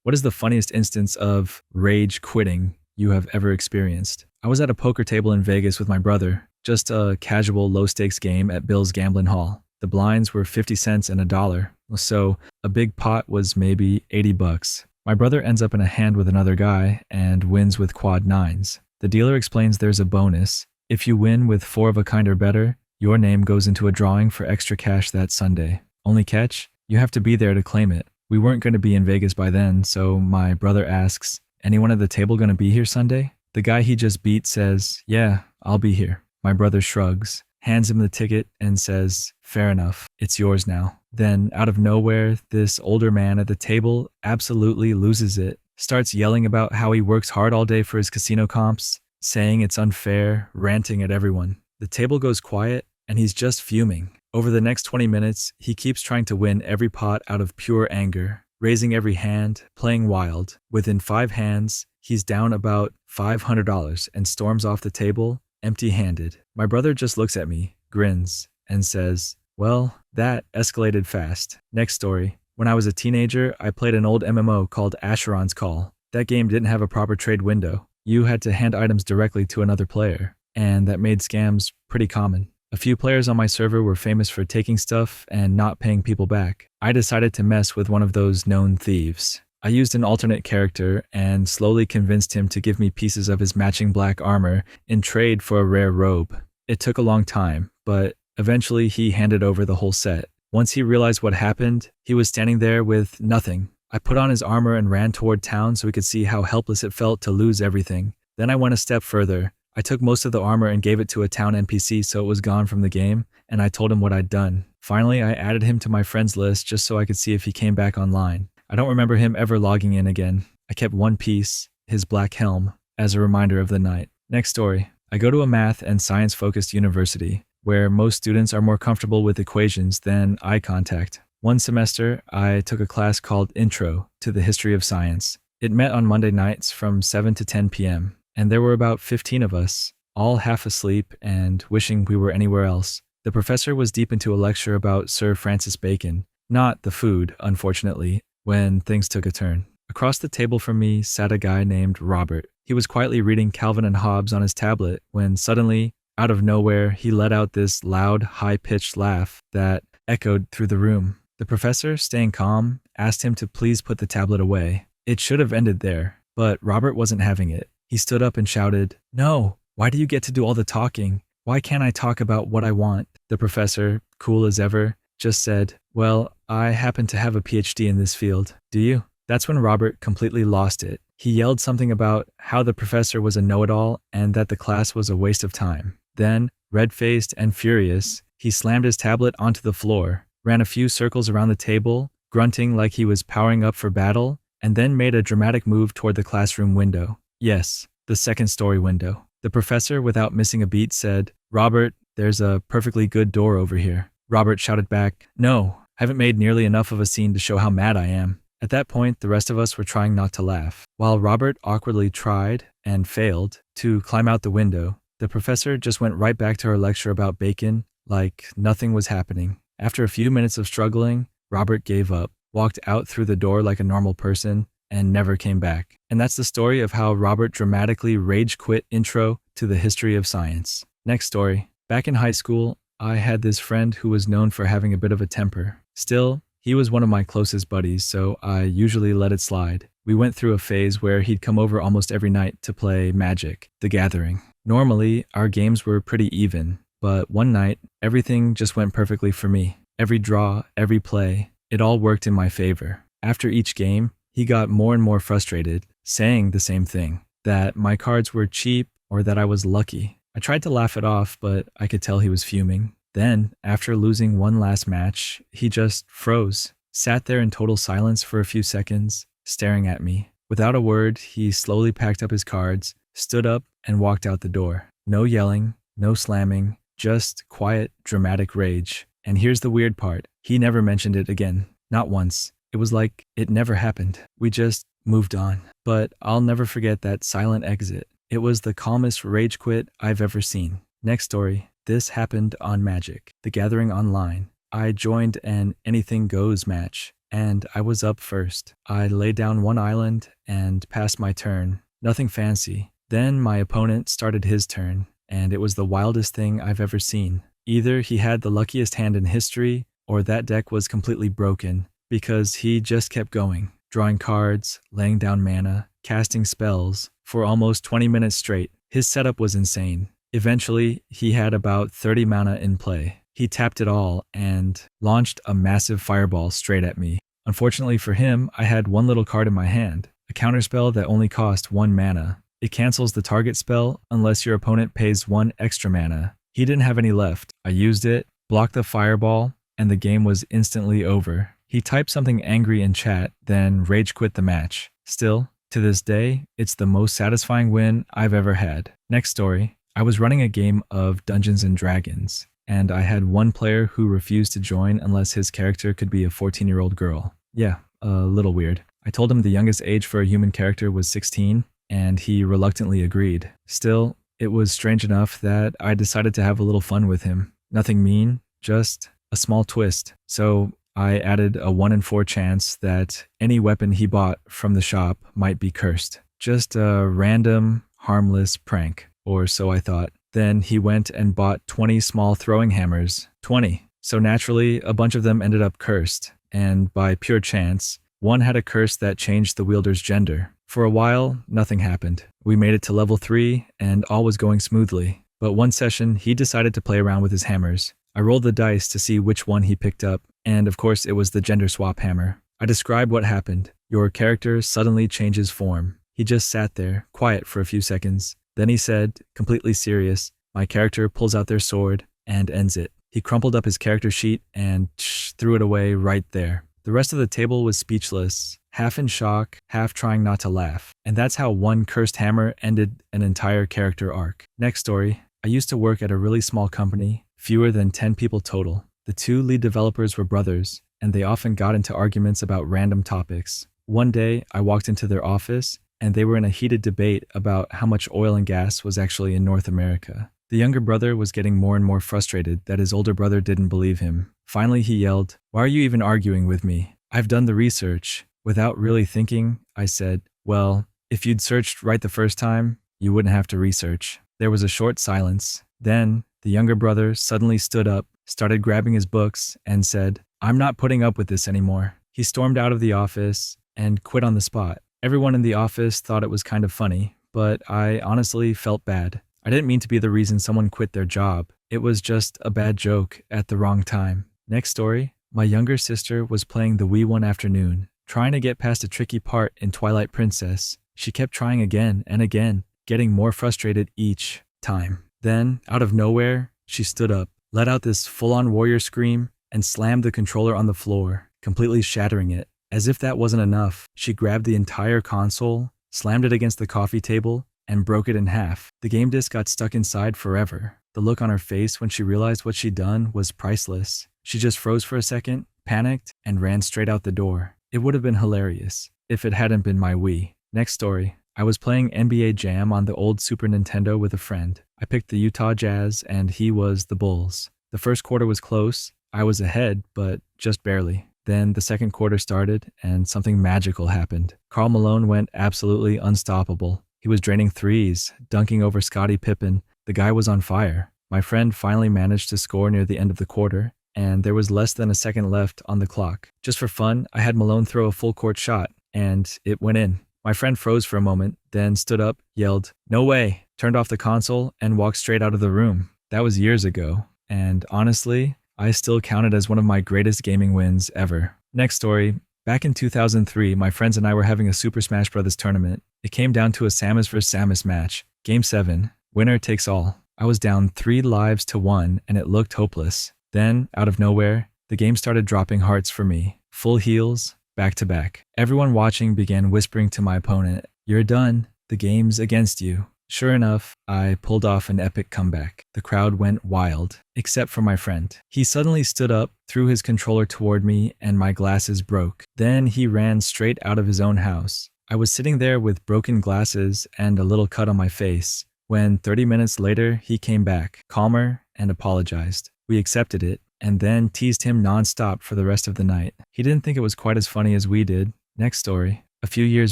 What is the funniest instance of rage quitting you have ever experienced? I was at a poker table in Vegas with my brother, just a casual low stakes game at Bill's Gambling Hall. The blinds were 50 cents and $1, so a big pot was maybe $80. My brother ends up in a hand with another guy and wins with quad nines. The dealer explains there's a bonus. If you win with 4 of a kind or better, your name goes into a drawing for extra cash that Sunday. Only catch? You have to be there to claim it. We weren't going to be in Vegas by then, so my brother asks, anyone at the table going to be here Sunday? The guy he just beat says, yeah, I'll be here. My brother shrugs, hands him the ticket, and says, fair enough, it's yours now. Then, out of nowhere, this older man at the table absolutely loses it, starts yelling about how he works hard all day for his casino comps, saying it's unfair, ranting at everyone. The table goes quiet, and he's just fuming. Over the next 20 minutes, he keeps trying to win every pot out of pure anger, raising every hand, playing wild. Within 5 hands, he's down about $500 and storms off the table, empty-handed. My brother just looks at me, grins, and says, well, that escalated fast. Next story. When I was a teenager, I played an old MMO called Asheron's Call. That game didn't have a proper trade window. You had to hand items directly to another player, and that made scams pretty common. A few players on my server were famous for taking stuff and not paying people back. I decided to mess with one of those known thieves. I used an alternate character and slowly convinced him to give me pieces of his matching black armor in trade for a rare robe. It took a long time, but eventually he handed over the whole set. Once he realized what happened, he was standing there with nothing. I put on his armor and ran toward town so he could see how helpless it felt to lose everything. Then I went a step further. I took most of the armor and gave it to a town NPC so it was gone from the game, and I told him what I'd done. Finally, I added him to my friends list just so I could see if he came back online. I don't remember him ever logging in again. I kept one piece, his black helm, as a reminder of the night. Next story. I go to a math and science-focused university, where most students are more comfortable with equations than eye contact. One semester, I took a class called Intro to the History of Science. It met on Monday nights from 7 to 10 p.m., and there were about 15 of us, all half asleep and wishing we were anywhere else. The professor was deep into a lecture about Sir Francis Bacon, not the food, unfortunately, when things took a turn. Across the table from me sat a guy named Robert. He was quietly reading Calvin and Hobbes on his tablet when suddenly, out of nowhere, he let out this loud, high-pitched laugh that echoed through the room. The professor, staying calm, asked him to please put the tablet away. It should have ended there, but Robert wasn't having it. He stood up and shouted, no, why do you get to do all the talking? Why can't I talk about what I want? The professor, cool as ever, just said, well, I happen to have a PhD in this field. Do you? That's when Robert completely lost it. He yelled something about how the professor was a know-it-all and that the class was a waste of time. Then, red-faced and furious, he slammed his tablet onto the floor, ran a few circles around the table, grunting like he was powering up for battle, and then made a dramatic move toward the classroom window. Yes, the second-story window. The professor, without missing a beat, said, Robert, there's a perfectly good door over here. Robert shouted back, no, I haven't made nearly enough of a scene to show how mad I am. At that point, the rest of us were trying not to laugh. While Robert awkwardly tried, and failed, to climb out the window, the professor just went right back to her lecture about bacon, like nothing was happening. After a few minutes of struggling, Robert gave up, walked out through the door like a normal person, and never came back. And that's the story of how Robert dramatically rage quit Intro to the History of Science. Next story. Back in high school, I had this friend who was known for having a bit of a temper. Still, he was one of my closest buddies, so I usually let it slide. We went through a phase where he'd come over almost every night to play Magic, The Gathering. Normally, our games were pretty even, but one night, everything just went perfectly for me. Every draw, every play, it all worked in my favor. After each game, he got more and more frustrated, saying the same thing, that my cards were cheap or that I was lucky. I tried to laugh it off, but I could tell he was fuming. Then, after losing one last match, he just froze, sat there in total silence for a few seconds, staring at me. Without a word, he slowly packed up his cards, stood up, and walked out the door. No yelling, no slamming, just quiet, dramatic rage. And here's the weird part. He never mentioned it again. Not once. It was like it never happened. We just moved on. But I'll never forget that silent exit. It was the calmest rage quit I've ever seen. Next story. This happened on Magic, The Gathering Online. I joined an anything goes match. and I was up first. I laid down one island and passed my turn. Nothing fancy. Then my opponent started his turn, and it was the wildest thing I've ever seen. Either he had the luckiest hand in history, or that deck was completely broken, because he just kept going, drawing cards, laying down mana, casting spells for almost 20 minutes straight. His setup was insane. Eventually, he had about 30 mana in play. He tapped it all and launched a massive fireball straight at me. Unfortunately for him, I had one little card in my hand, a counterspell that only cost 1 mana. It cancels the target spell unless your opponent pays 1 extra mana. He didn't have any left. I used it, blocked the fireball, and the game was instantly over. He typed something angry in chat, then rage quit the match. Still, to this day, it's the most satisfying win I've ever had. Next story. I was running a game of Dungeons & Dragons, and I had one player who refused to join unless his character could be a 14-year-old girl. Yeah, a little weird. I told him the youngest age for a human character was 16, and he reluctantly agreed. Still, it was strange enough that I decided to have a little fun with him. Nothing mean, just a small twist. So I added a 1 in 4 chance that any weapon he bought from the shop might be cursed. Just a random, harmless prank, or so I thought. Then he went and bought 20 small throwing hammers. 20. So naturally, a bunch of them ended up cursed, and by pure chance, one had a curse that changed the wielder's gender. For a while, nothing happened. We made it to level 3, and all was going smoothly. But one session, he decided to play around with his hammers. I rolled the dice to see which one he picked up, and of course it was the gender swap hammer. I described what happened. Your character suddenly changes form. He just sat there, quiet for a few seconds. Then he said, completely serious, my character pulls out their sword and ends it. He crumpled up his character sheet and threw it away right there. The rest of the table was speechless, half in shock, half trying not to laugh. And that's how one cursed hammer ended an entire character arc. Next story. I used to work at a really small company, fewer than 10 people total. The 2 lead developers were brothers, and they often got into arguments about random topics. One day, I walked into their office, and they were in a heated debate about how much oil and gas was actually in North America. The younger brother was getting more and more frustrated that his older brother didn't believe him. Finally, he yelled, "Why are you even arguing with me? I've done the research." Without really thinking, I said, "Well, if you'd searched right the first time, you wouldn't have to research." There was a short silence. Then, the younger brother suddenly stood up, started grabbing his books, and said, "I'm not putting up with this anymore." He stormed out of the office and quit on the spot. Everyone in the office thought it was kind of funny, but I honestly felt bad. I didn't mean to be the reason someone quit their job. It was just a bad joke at the wrong time. Next story. My younger sister was playing the Wii one afternoon, trying to get past a tricky part in Twilight Princess. She kept trying again and again, getting more frustrated each time. Then, out of nowhere, she stood up, let out this full-on warrior scream, and slammed the controller on the floor, completely shattering it. As if that wasn't enough, she grabbed the entire console, slammed it against the coffee table, and broke it in half. The game disc got stuck inside forever. The look on her face when she realized what she'd done was priceless. She just froze for a second, panicked, and ran straight out the door. It would have been hilarious if it hadn't been my Wii. Next story. I was playing NBA Jam on the old Super Nintendo with a friend. I picked the Utah Jazz and he was the Bulls. The first quarter was close. I was ahead, but just barely. Then the second quarter started and something magical happened. Karl Malone went absolutely unstoppable. He was draining threes, dunking over Scottie Pippen. The guy was on fire. My friend finally managed to score near the end of the quarter, and there was less than a second left on the clock. Just for fun, I had Malone throw a full court shot, and it went in. My friend froze for a moment, then stood up, yelled, "No way," turned off the console, and walked straight out of the room. That was years ago, and honestly, I still count it as one of my greatest gaming wins ever. Next story. Back in 2003, my friends and I were having a Super Smash Bros. Tournament. It came down to a Samus vs. Samus match. Game 7. Winner takes all. I was down 3 lives to 1, and it looked hopeless. Then, out of nowhere, the game started dropping hearts for me. Full heals, back to back. Everyone watching began whispering to my opponent, "You're done. The game's against you." Sure enough, I pulled off an epic comeback. The crowd went wild, except for my friend. He suddenly stood up, threw his controller toward me, and my glasses broke. Then he ran straight out of his own house. I was sitting there with broken glasses and a little cut on my face, when 30 minutes later he came back, calmer, and apologized. We accepted it. and then teased him nonstop for the rest of the night. He didn't think it was quite as funny as we did. Next story. A few years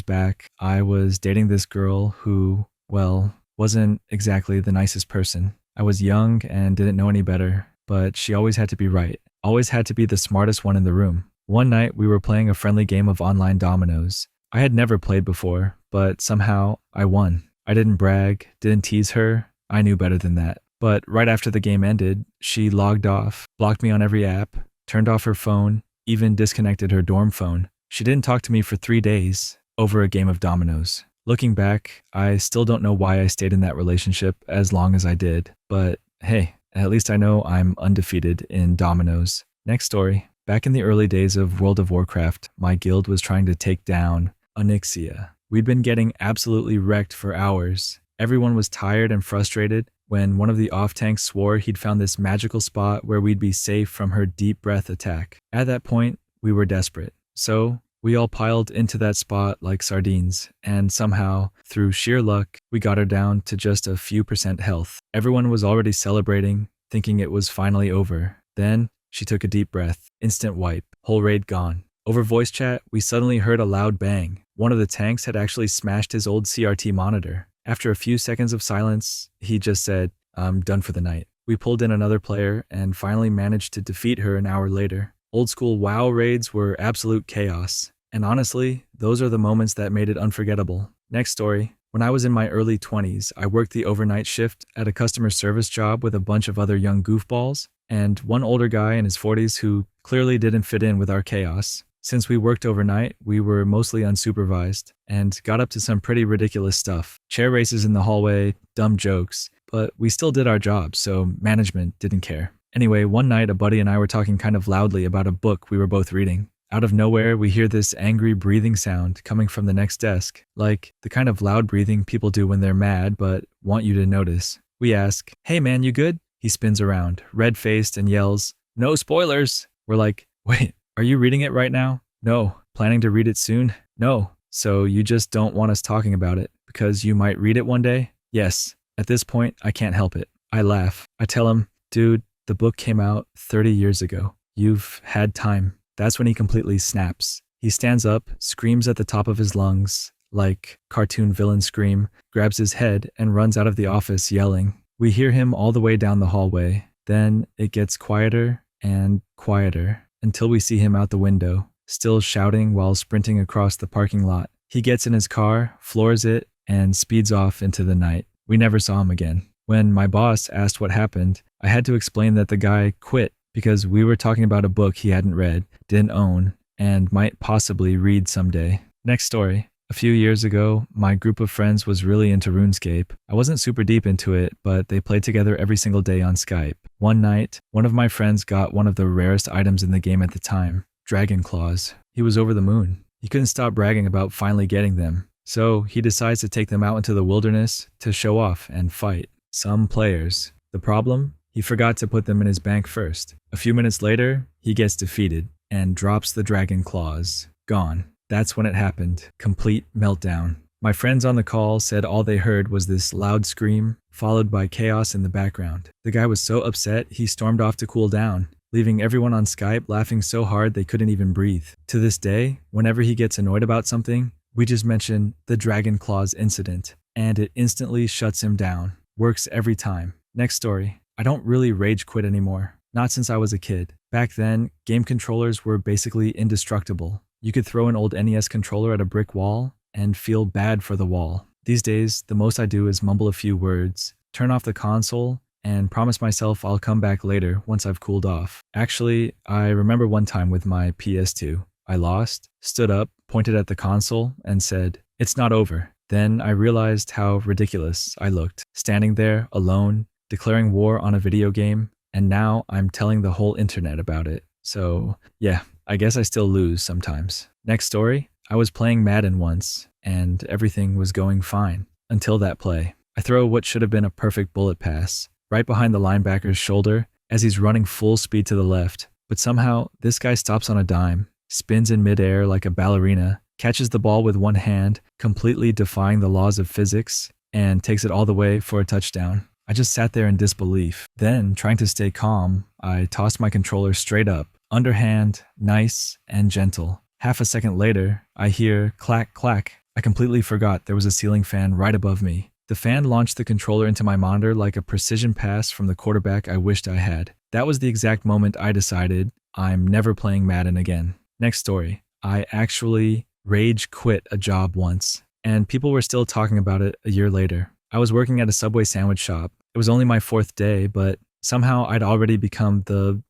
back, I was dating this girl who, well, wasn't exactly the nicest person. I was young and didn't know any better, but she always had to be right. Always had to be the smartest one in the room. One night, we were playing a friendly game of online dominoes. I had never played before, but somehow I won. I didn't brag, didn't tease her. I knew better than that. But right after the game ended, she logged off, blocked me on every app, turned off her phone, even disconnected her dorm phone. She didn't talk to me for 3 days over a game of dominoes. Looking back, I still don't know why I stayed in that relationship as long as I did. But hey, at least I know I'm undefeated in dominoes. Next story. Back in the early days of World of Warcraft, my guild was trying to take down Onyxia. We'd been getting absolutely wrecked for hours. Everyone was tired and frustrated when one of the off-tanks swore he'd found this magical spot where we'd be safe from her deep breath attack. At that point, we were desperate. So we all piled into that spot like sardines, and somehow, through sheer luck, we got her down to just a few % health. Everyone was already celebrating, thinking it was finally over. Then, she took a deep breath. Instant wipe. Whole raid gone. Over voice chat, we suddenly heard a loud bang. One of the tanks had actually smashed his old CRT monitor. After a few seconds of silence, he just said, "I'm done for the night." We pulled in another player and finally managed to defeat her an hour later. Old school WoW raids were absolute chaos. And honestly, those are the moments that made it unforgettable. Next story. When I was in my early 20s, I worked the overnight shift at a customer service job with a bunch of other young goofballs, and one older guy in his 40s who clearly didn't fit in with our chaos. Since we worked overnight, we were mostly unsupervised and got up to some pretty ridiculous stuff. Chair races in the hallway, dumb jokes, but we still did our job, so management didn't care. Anyway, one night a buddy and I were talking kind of loudly about a book we were both reading. Out of nowhere, we hear this angry breathing sound coming from the next desk, like the kind of loud breathing people do when they're mad but want you to notice. We ask, "Hey man, you good?" He spins around, red-faced, and yells, "No spoilers!" We're like, "Wait, are you reading it right now?" "No." "Planning to read it soon?" "No." "So you just don't want us talking about it because you might read it one day?" "Yes." At this point, I can't help it. I laugh. I tell him, "Dude, the book came out 30 years ago. You've had time." That's when he completely snaps. He stands up, screams at the top of his lungs, like cartoon villain scream, grabs his head, and runs out of the office yelling. We hear him all the way down the hallway. Then it gets quieter and quieter until we see him out the window, still shouting while sprinting across the parking lot. He gets in his car, floors it, and speeds off into the night. We never saw him again. When my boss asked what happened, I had to explain that the guy quit because we were talking about a book he hadn't read, didn't own, and might possibly read someday. Next story. A few years ago, my group of friends was really into RuneScape. I wasn't super deep into it, but they played together every single day on Skype. One night, one of my friends got one of the rarest items in the game at the time, dragon claws. He was over the moon. He couldn't stop bragging about finally getting them. So he decides to take them out into the wilderness to show off and fight some players. The problem? He forgot to put them in his bank first. A few minutes later, he gets defeated and drops the dragon claws. Gone. That's when it happened. Complete meltdown. My friends on the call said all they heard was this loud scream, followed by chaos in the background. The guy was so upset, he stormed off to cool down, leaving everyone on Skype laughing so hard they couldn't even breathe. To this day, whenever he gets annoyed about something, we just mention the dragon claws incident, and it instantly shuts him down. Works every time. Next story. I don't really rage quit anymore. Not since I was a kid. Back then, game controllers were basically indestructible. You could throw an old NES controller at a brick wall and feel bad for the wall. These days, the most I do is mumble a few words, turn off the console, and promise myself I'll come back later once I've cooled off. Actually, I remember one time with my PS2. I lost, stood up, pointed at the console, and said, "It's not over." Then I realized how ridiculous I looked, standing there alone, declaring war on a video game, and now I'm telling the whole internet about it. So yeah, I guess I still lose sometimes. Next story, I was playing Madden once, and everything was going fine, until that play. I throw what should have been a perfect bullet pass, right behind the linebacker's shoulder as he's running full speed to the left, but somehow this guy stops on a dime, spins in midair like a ballerina, catches the ball with one hand, completely defying the laws of physics, and takes it all the way for a touchdown. I just sat there in disbelief. Then, trying to stay calm, I tossed my controller straight up, underhand, nice, and gentle. Half a second later, I hear clack, clack. I completely forgot there was a ceiling fan right above me. The fan launched the controller into my monitor like a precision pass from the quarterback I wished I had. That was the exact moment I decided I'm never playing Madden again. Next story. I actually rage quit a job once, and people were still talking about it a year later. I was working at a Subway sandwich shop. It was only my 4th day, but somehow I'd already become the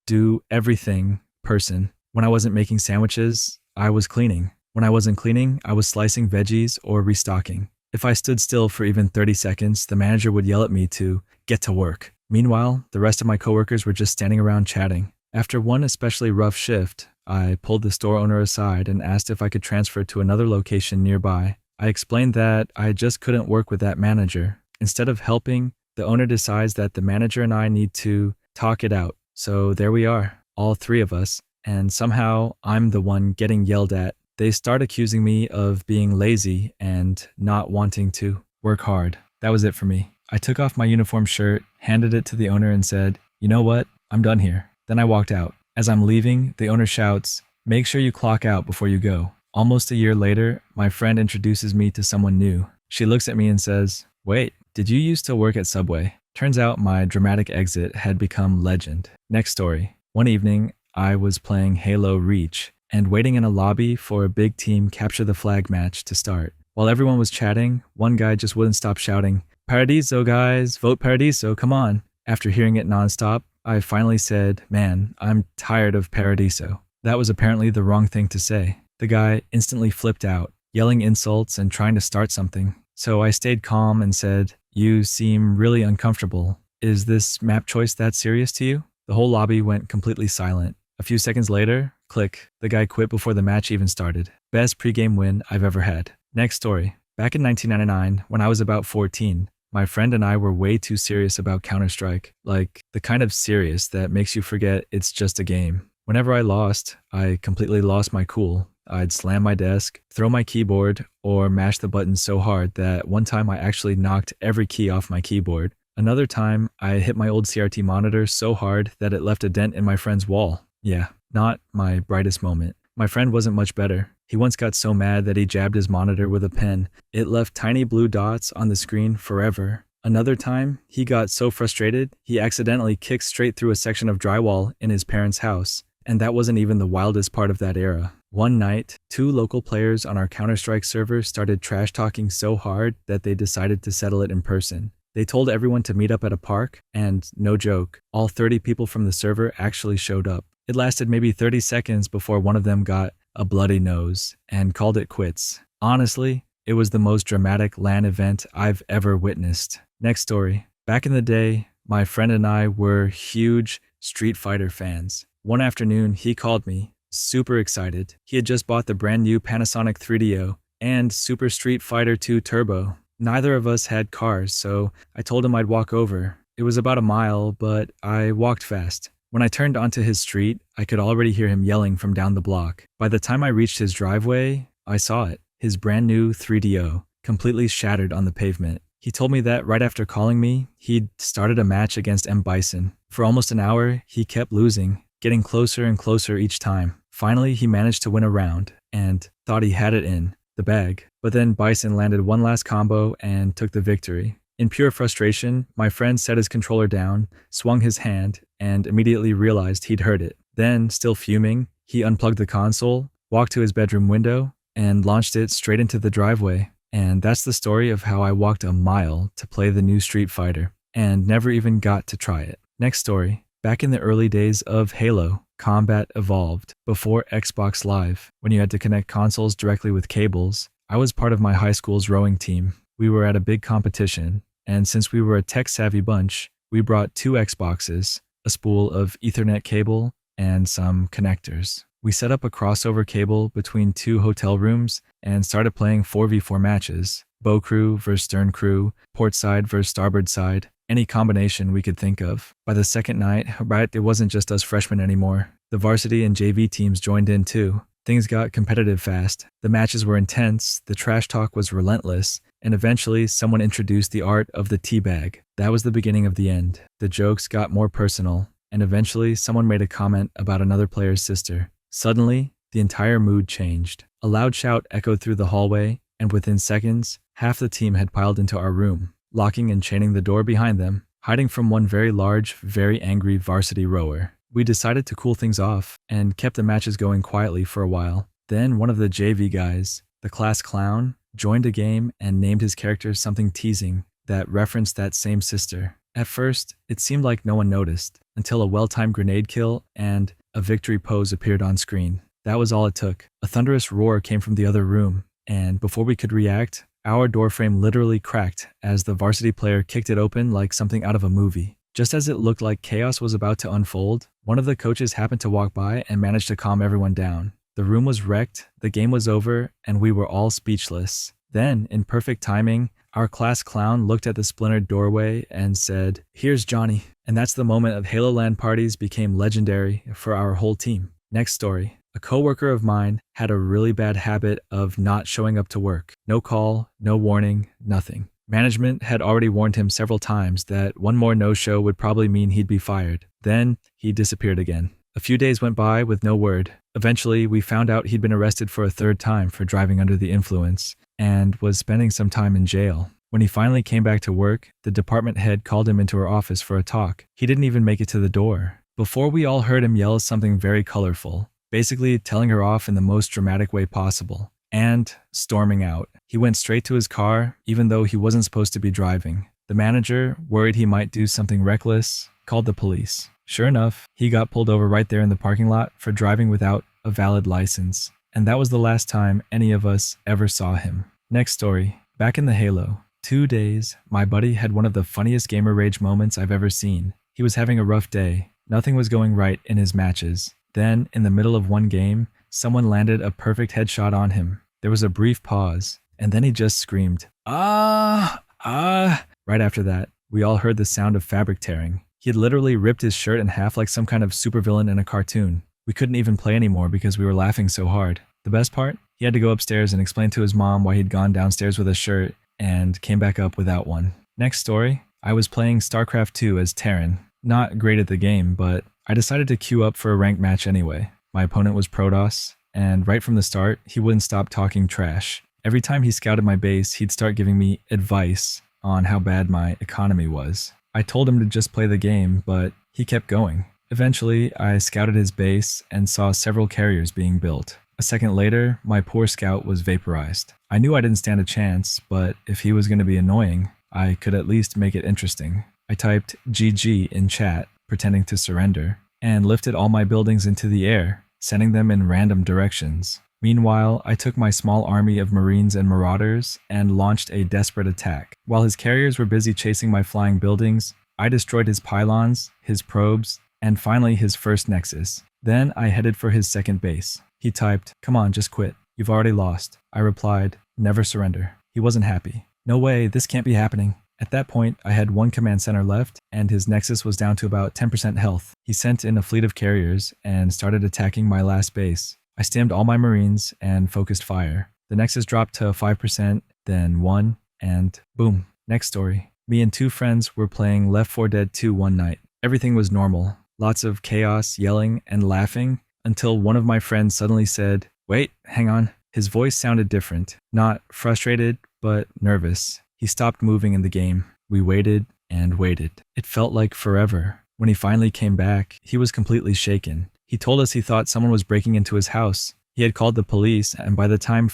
do everything person. When I wasn't making sandwiches, I was cleaning. When I wasn't cleaning, I was slicing veggies or restocking. If I stood still for even 30 seconds, the manager would yell at me to get to work. Meanwhile, the rest of my coworkers were just standing around chatting. After one especially rough shift, I pulled the store owner aside and asked if I could transfer to another location nearby. I explained that I just couldn't work with that manager. Instead of helping, the owner decides that the manager and I need to talk it out. So there we are, all 3 of us, and somehow I'm the one getting yelled at. They start accusing me of being lazy and not wanting to work hard. That was it for me. I took off my uniform shirt, handed it to the owner and said, "You know what? I'm done here." Then I walked out. As I'm leaving, the owner shouts, "Make sure you clock out before you go." Almost a year later, my friend introduces me to someone new. She looks at me and says, "Wait, did you used to work at Subway?" Turns out my dramatic exit had become legend. Next story. One evening, I was playing Halo Reach and waiting in a lobby for a big team capture the flag match to start. While everyone was chatting, one guy just wouldn't stop shouting, "Paradiso, guys, vote Paradiso, come on." After hearing it nonstop, I finally said, "Man, I'm tired of Paradiso." That was apparently the wrong thing to say. The guy instantly flipped out, yelling insults and trying to start something. So I stayed calm and said, "You seem really uncomfortable. Is this map choice that serious to you?" The whole lobby went completely silent. A few seconds later, click, the guy quit before the match even started. Best pregame win I've ever had. Next story. Back in 1999, when I was about 14, my friend and I were way too serious about Counter-Strike, like the kind of serious that makes you forget it's just a game. Whenever I lost, I completely lost my cool. I'd slam my desk, throw my keyboard, or mash the buttons so hard that one time I actually knocked every key off my keyboard. Another time, I hit my old CRT monitor so hard that it left a dent in my friend's wall. Yeah, not my brightest moment. My friend wasn't much better. He once got so mad that he jabbed his monitor with a pen. It left tiny blue dots on the screen forever. Another time, he got so frustrated, he accidentally kicked straight through a section of drywall in his parents' house. And that wasn't even the wildest part of that era. One night, 2 local players on our Counter-Strike server started trash-talking so hard that they decided to settle it in person. They told everyone to meet up at a park, and no joke, all 30 people from the server actually showed up. It lasted maybe 30 seconds before one of them got a bloody nose and called it quits. Honestly, it was the most dramatic LAN event I've ever witnessed. Next story. Back in the day, my friend and I were huge Street Fighter fans. One afternoon, he called me, super excited. He had just bought the brand new Panasonic 3DO and Super Street Fighter 2 Turbo. Neither of us had cars, so I told him I'd walk over. It was about a mile, but I walked fast. When I turned onto his street, I could already hear him yelling from down the block. By the time I reached his driveway, I saw it. His brand new 3DO, completely shattered on the pavement. He told me that right after calling me, he'd started a match against M. Bison. For almost an hour, he kept losing, getting closer and closer each time. Finally, he managed to win a round and thought he had it in the bag. But then Bison landed one last combo and took the victory. In pure frustration, my friend set his controller down, swung his hand, and immediately realized he'd hurt it. Then, still fuming, he unplugged the console, walked to his bedroom window, and launched it straight into the driveway. And that's the story of how I walked a mile to play the new Street Fighter, and never even got to try it. Next story. Back in the early days of Halo, combat evolved. Before Xbox Live, when you had to connect consoles directly with cables, I was part of my high school's rowing team. We were at a big competition, and since we were a tech-savvy bunch, we brought 2 Xboxes, a spool of Ethernet cable, and some connectors. We set up a crossover cable between 2 hotel rooms and started playing 4v4 matches. Bow crew versus stern crew, port side versus starboard side, any combination we could think of. By the second night, it wasn't just us freshmen anymore. The varsity and JV teams joined in too. Things got competitive fast. The matches were intense, the trash talk was relentless, and eventually someone introduced the art of the teabag. That was the beginning of the end. The jokes got more personal, and eventually someone made a comment about another player's sister. Suddenly, the entire mood changed. A loud shout echoed through the hallway, and within seconds, half the team had piled into our room, locking and chaining the door behind them, hiding from one very large, very angry varsity rower. We decided to cool things off and kept the matches going quietly for a while. Then one of the JV guys, the class clown, joined a game and named his character something teasing that referenced that same sister. At first, it seemed like no one noticed, until a well-timed grenade kill and a victory pose appeared on screen. That was all it took. A thunderous roar came from the other room, and before we could react, our doorframe literally cracked as the varsity player kicked it open like something out of a movie. Just as it looked like chaos was about to unfold, one of the coaches happened to walk by and managed to calm everyone down. The room was wrecked, the game was over, and we were all speechless. Then, in perfect timing, our class clown looked at the splintered doorway and said, "Here's Johnny." And that's the moment of Halo LAN parties became legendary for our whole team. Next story. A coworker of mine had a really bad habit of not showing up to work. No call, no warning, nothing. Management had already warned him several times that one more no-show would probably mean he'd be fired. Then, he disappeared again. A few days went by with no word. Eventually, we found out he'd been arrested for a third time for driving under the influence and was spending some time in jail. When he finally came back to work, the department head called him into her office for a talk. He didn't even make it to the door. Before we all heard him yell something very colorful, basically telling her off in the most dramatic way possible, and storming out. He went straight to his car, even though he wasn't supposed to be driving. The manager, worried he might do something reckless, called the police. Sure enough, he got pulled over right there in the parking lot for driving without a valid license. And that was the last time any of us ever saw him. Next story. Back in the Halo. 2 days, my buddy had one of the funniest gamer rage moments I've ever seen. He was having a rough day. Nothing was going right in his matches. Then, in the middle of one game, someone landed a perfect headshot on him. There was a brief pause, and then he just screamed, "Ah! Ah!" Right after that, we all heard the sound of fabric tearing. He had literally ripped his shirt in half like some kind of supervillain in a cartoon. We couldn't even play anymore because we were laughing so hard. The best part? He had to go upstairs and explain to his mom why he'd gone downstairs with a shirt and came back up without one. Next story. I was playing StarCraft 2 as Terran. Not great at the game, but I decided to queue up for a ranked match anyway. My opponent was Protoss, and right from the start, he wouldn't stop talking trash. Every time he scouted my base, he'd start giving me advice on how bad my economy was. I told him to just play the game, but he kept going. Eventually, I scouted his base and saw several carriers being built. A second later, my poor scout was vaporized. I knew I didn't stand a chance, but if he was going to be annoying, I could at least make it interesting. I typed GG in chat, pretending to surrender, and lifted all my buildings into the air, sending them in random directions. Meanwhile, I took my small army of Marines and Marauders and launched a desperate attack. While his carriers were busy chasing my flying buildings, I destroyed his pylons, his probes, and finally his first nexus. Then I headed for his second base. He typed, "Come on, just quit. You've already lost." I replied, "Never surrender." He wasn't happy. "No way, this can't be happening." At that point, I had one command center left, and his nexus was down to about 10% health. He sent in a fleet of carriers and started attacking my last base. I stemmed all my Marines and focused fire. The nexus dropped to 5%, then 1, and boom. Next story. Me and two friends were playing Left 4 Dead 2 one night. Everything was normal. Lots of chaos, yelling, and laughing, until one of my friends suddenly said, "Wait, hang on." His voice sounded different. Not frustrated, but nervous. He stopped moving in the game. We waited and waited. It felt like forever. When he finally came back, he was completely shaken. He told us he thought someone was breaking into his house. He had called the police, and by the time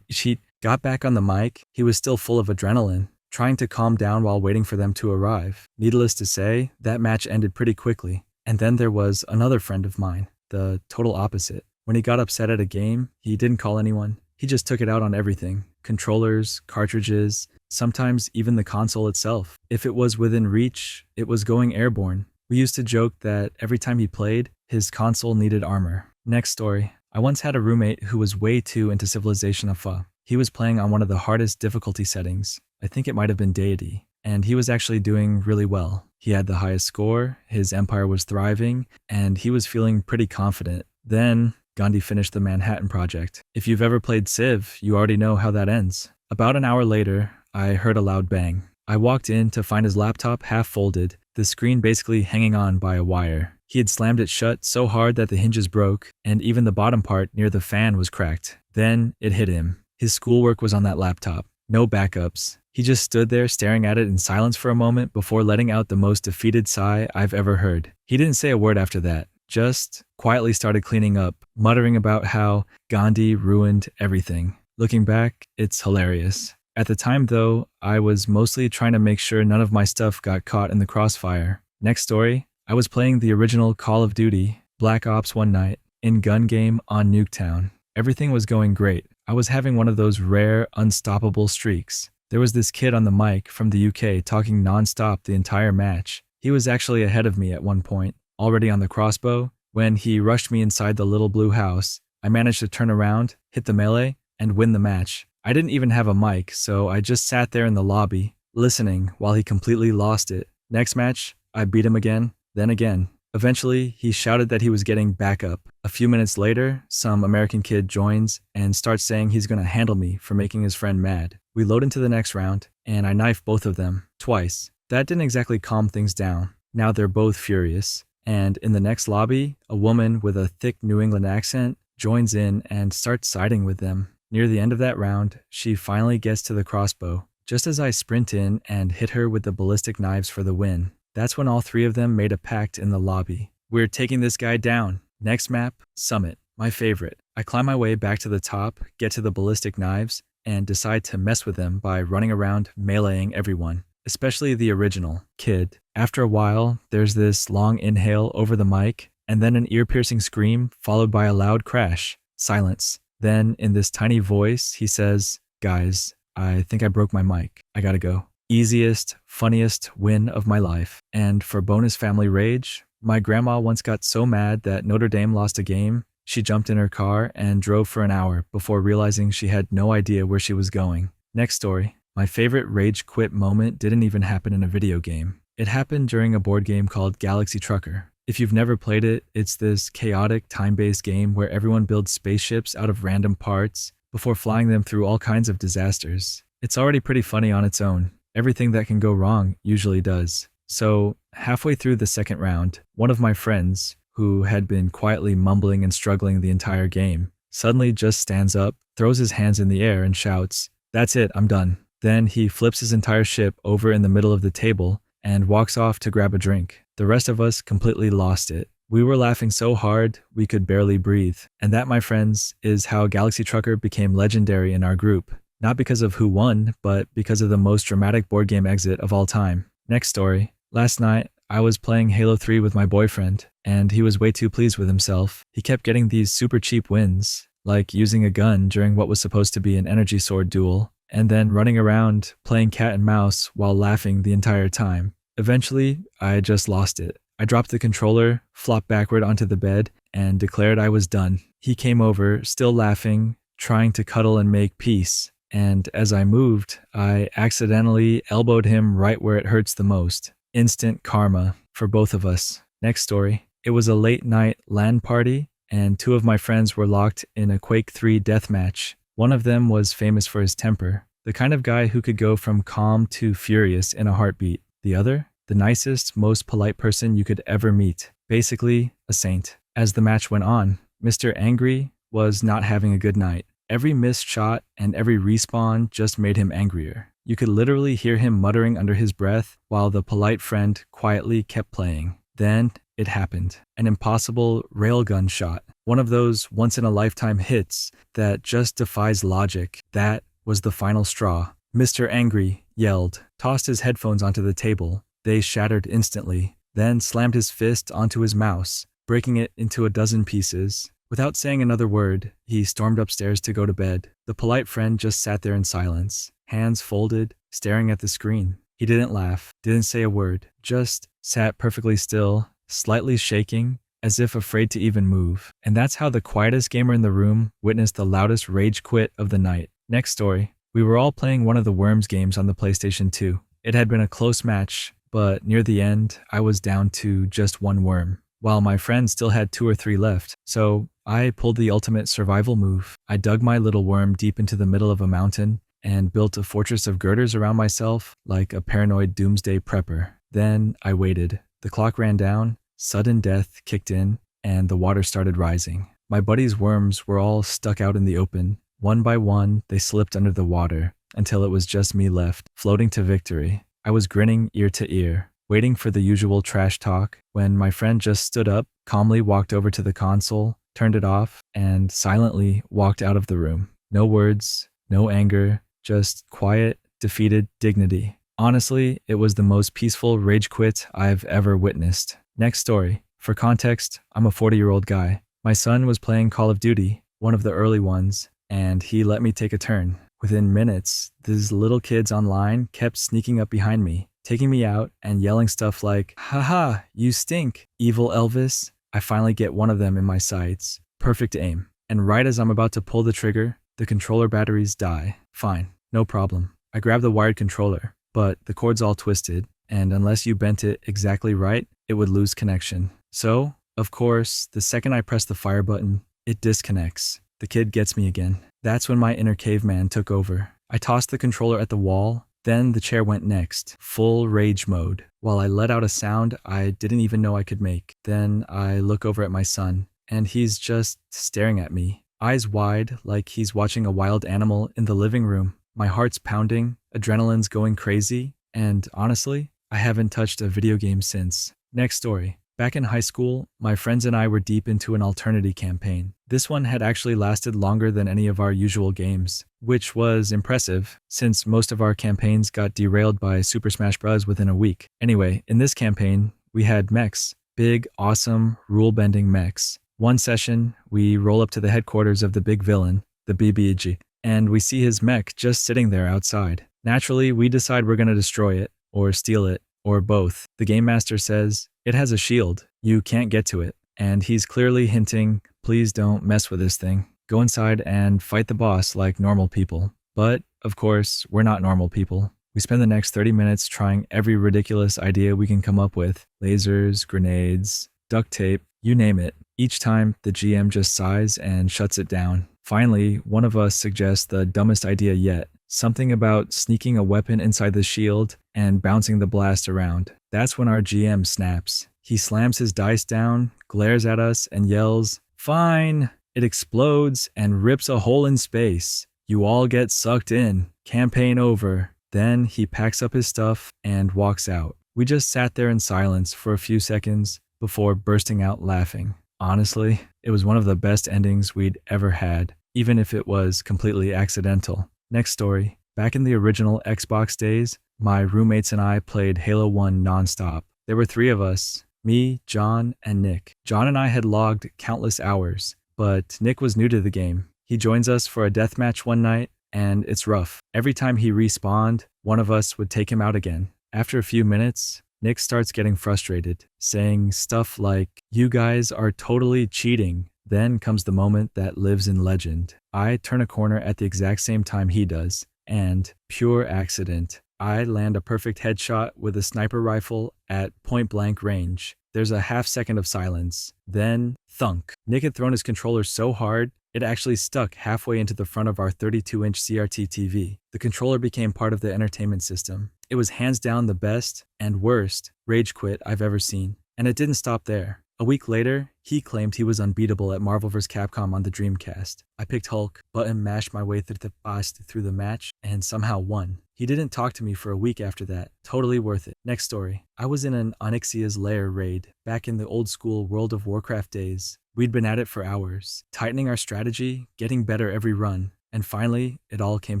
Sheet got back on the mic, he was still full of adrenaline, trying to calm down while waiting for them to arrive. Needless to say, that match ended pretty quickly. And then there was another friend of mine, the total opposite. When he got upset at a game, he didn't call anyone. He just took it out on everything. Controllers, cartridges, sometimes even the console itself. If it was within reach, it was going airborne. We used to joke that every time he played, his console needed armor. Next story. I once had a roommate who was way too into Civilization of Fa. He was playing on one of the hardest difficulty settings. I think it might have been Deity. And he was actually doing really well. He had the highest score, his empire was thriving, and he was feeling pretty confident. Then, Gandhi finished the Manhattan Project. If you've ever played Civ, you already know how that ends. About an hour later, I heard a loud bang. I walked in to find his laptop half folded, the screen basically hanging on by a wire. He had slammed it shut so hard that the hinges broke, and even the bottom part near the fan was cracked. Then it hit him. His schoolwork was on that laptop. No backups. He just stood there staring at it in silence for a moment before letting out the most defeated sigh I've ever heard. He didn't say a word after that, just quietly started cleaning up, muttering about how Gandhi ruined everything. Looking back, it's hilarious. At the time though, I was mostly trying to make sure none of my stuff got caught in the crossfire. Next story, I was playing the original Call of Duty, Black Ops one night, in gun game on Nuketown. Everything was going great. I was having one of those rare, unstoppable streaks. There was this kid on the mic from the UK talking non-stop the entire match. He was actually ahead of me at one point, already on the crossbow. When he rushed me inside the little blue house, I managed to turn around, hit the melee, and win the match. I didn't even have a mic, so I just sat there in the lobby, listening while he completely lost it. Next match, I beat him again, then again. Eventually, he shouted that he was getting back up. A few minutes later, some American kid joins and starts saying he's gonna handle me for making his friend mad. We load into the next round, and I knife both of them, twice. That didn't exactly calm things down. Now they're both furious. And in the next lobby, a woman with a thick New England accent joins in and starts siding with them. Near the end of that round, she finally gets to the crossbow, just as I sprint in and hit her with the ballistic knives for the win. That's when all three of them made a pact in the lobby. We're taking this guy down. Next map, Summit, my favorite. I climb my way back to the top, get to the ballistic knives, and decide to mess with them by running around meleeing everyone, especially the original, Kid. After a while, there's this long inhale over the mic, and then an ear-piercing scream followed by a loud crash. Silence. Then, in this tiny voice, he says, "Guys, I think I broke my mic. I gotta go." Easiest, funniest win of my life. And for bonus family rage, my grandma once got so mad that Notre Dame lost a game, she jumped in her car and drove for an hour before realizing she had no idea where she was going. Next story. My favorite rage quit moment didn't even happen in a video game. It happened during a board game called Galaxy Trucker. If you've never played it, it's this chaotic time-based game where everyone builds spaceships out of random parts before flying them through all kinds of disasters. It's already pretty funny on its own. Everything that can go wrong usually does. So, halfway through the second round, one of my friends, who had been quietly mumbling and struggling the entire game, suddenly just stands up, throws his hands in the air and shouts, "That's it, I'm done." Then he flips his entire ship over in the middle of the table and walks off to grab a drink. The rest of us completely lost it. We were laughing so hard we could barely breathe. And that, my friends, is how Galaxy Trucker became legendary in our group. Not because of who won, but because of the most dramatic board game exit of all time. Next story. Last night, I was playing Halo 3 with my boyfriend, and he was way too pleased with himself. He kept getting these super cheap wins, like using a gun during what was supposed to be an energy sword duel, and then running around playing cat and mouse while laughing the entire time. Eventually, I just lost it. I dropped the controller, flopped backward onto the bed, and declared I was done. He came over, still laughing, trying to cuddle and make peace. And as I moved, I accidentally elbowed him right where it hurts the most. Instant karma for both of us. Next story. It was a late night LAN party, and two of my friends were locked in a Quake 3 deathmatch. One of them was famous for his temper, the kind of guy who could go from calm to furious in a heartbeat. The other, the nicest, most polite person you could ever meet. Basically, a saint. As the match went on, Mr. Angry was not having a good night. Every missed shot and every respawn just made him angrier. You could literally hear him muttering under his breath while the polite friend quietly kept playing. Then it happened. An impossible railgun shot. One of those once-in-a-lifetime hits that just defies logic. That was the final straw. Mr. Angry yelled, tossed his headphones onto the table. They shattered instantly, then slammed his fist onto his mouse, breaking it into a dozen pieces. Without saying another word, he stormed upstairs to go to bed. The polite friend just sat there in silence, hands folded, staring at the screen. He didn't laugh, didn't say a word, just sat perfectly still, slightly shaking, as if afraid to even move. And that's how the quietest gamer in the room witnessed the loudest rage quit of the night. Next story. We were all playing one of the Worms games on the PlayStation 2. It had been a close match, but near the end, I was down to just one worm, while my friend still had 2 or 3 left. So I pulled the ultimate survival move. I dug my little worm deep into the middle of a mountain and built a fortress of girders around myself like a paranoid doomsday prepper. Then I waited. The clock ran down, sudden death kicked in, and the water started rising. My buddy's worms were all stuck out in the open. One by one, they slipped under the water until it was just me left, floating to victory. I was grinning ear to ear, waiting for the usual trash talk, when my friend just stood up, calmly walked over to the console, turned it off, and silently walked out of the room. No words, no anger, just quiet, defeated dignity. Honestly, it was the most peaceful rage quit I've ever witnessed. Next story. For context, I'm a 40-year-old guy. My son was playing Call of Duty, one of the early ones, and he let me take a turn. Within minutes, these little kids online kept sneaking up behind me, taking me out and yelling stuff like, "Haha, you stink, evil Elvis." I finally get one of them in my sights. Perfect aim. And right as I'm about to pull the trigger, the controller batteries die. Fine, no problem. I grab the wired controller, but the cord's all twisted, and unless you bent it exactly right, it would lose connection. So, of course, the second I press the fire button, it disconnects. The kid gets me again. That's when my inner caveman took over. I tossed the controller at the wall, then the chair went next, full rage mode, while I let out a sound I didn't even know I could make. Then I look over at my son, and he's just staring at me, eyes wide like he's watching a wild animal in the living room. My heart's pounding, adrenaline's going crazy, and honestly, I haven't touched a video game since. Next story. Back in high school, my friends and I were deep into an alternity campaign. This one had actually lasted longer than any of our usual games, which was impressive, since most of our campaigns got derailed by Super Smash Bros. Within a week. Anyway, in this campaign, we had mechs. Big, awesome, rule-bending mechs. One session, we roll up to the headquarters of the big villain, the BBG, and we see his mech just sitting there outside. Naturally, we decide we're going to destroy it, or steal it, or both. The game master says, "It has a shield. You can't get to it." And he's clearly hinting, please don't mess with this thing. Go inside and fight the boss like normal people. But, of course, we're not normal people. We spend the next 30 minutes trying every ridiculous idea we can come up with. Lasers, grenades, duct tape, you name it. Each time, the GM just sighs and shuts it down. Finally, one of us suggests the dumbest idea yet. Something about sneaking a weapon inside the shield and bouncing the blast around. That's when our GM snaps. He slams his dice down, glares at us, and yells, "Fine!" It explodes and rips a hole in space. You all get sucked in. Campaign over. Then he packs up his stuff and walks out. We just sat there in silence for a few seconds before bursting out laughing. Honestly, it was one of the best endings we'd ever had, even if it was completely accidental. Next story. Back in the original Xbox days, my roommates and I played Halo 1 nonstop. There were 3 of us, me, John, and Nick. John and I had logged countless hours, but Nick was new to the game. He joins us for a deathmatch one night, and it's rough. Every time he respawned, one of us would take him out again. After a few minutes, Nick starts getting frustrated, saying stuff like, "You guys are totally cheating." Then comes the moment that lives in legend. I turn a corner at the exact same time he does, and, pure accident, I land a perfect headshot with a sniper rifle at point-blank range. There's a half second of silence. Then, thunk. Nick had thrown his controller so hard, it actually stuck halfway into the front of our 32-inch CRT TV. The controller became part of the entertainment system. It was hands down the best and worst rage quit I've ever seen. And it didn't stop there. A week later, he claimed he was unbeatable at Marvel vs. Capcom on the Dreamcast. I picked Hulk, button mashed my way through the match, and somehow won. He didn't talk to me for a week after that. Totally worth it. Next story. I was in an Onyxia's Lair raid, back in the old school World of Warcraft days. We'd been at it for hours, tightening our strategy, getting better every run, and finally, it all came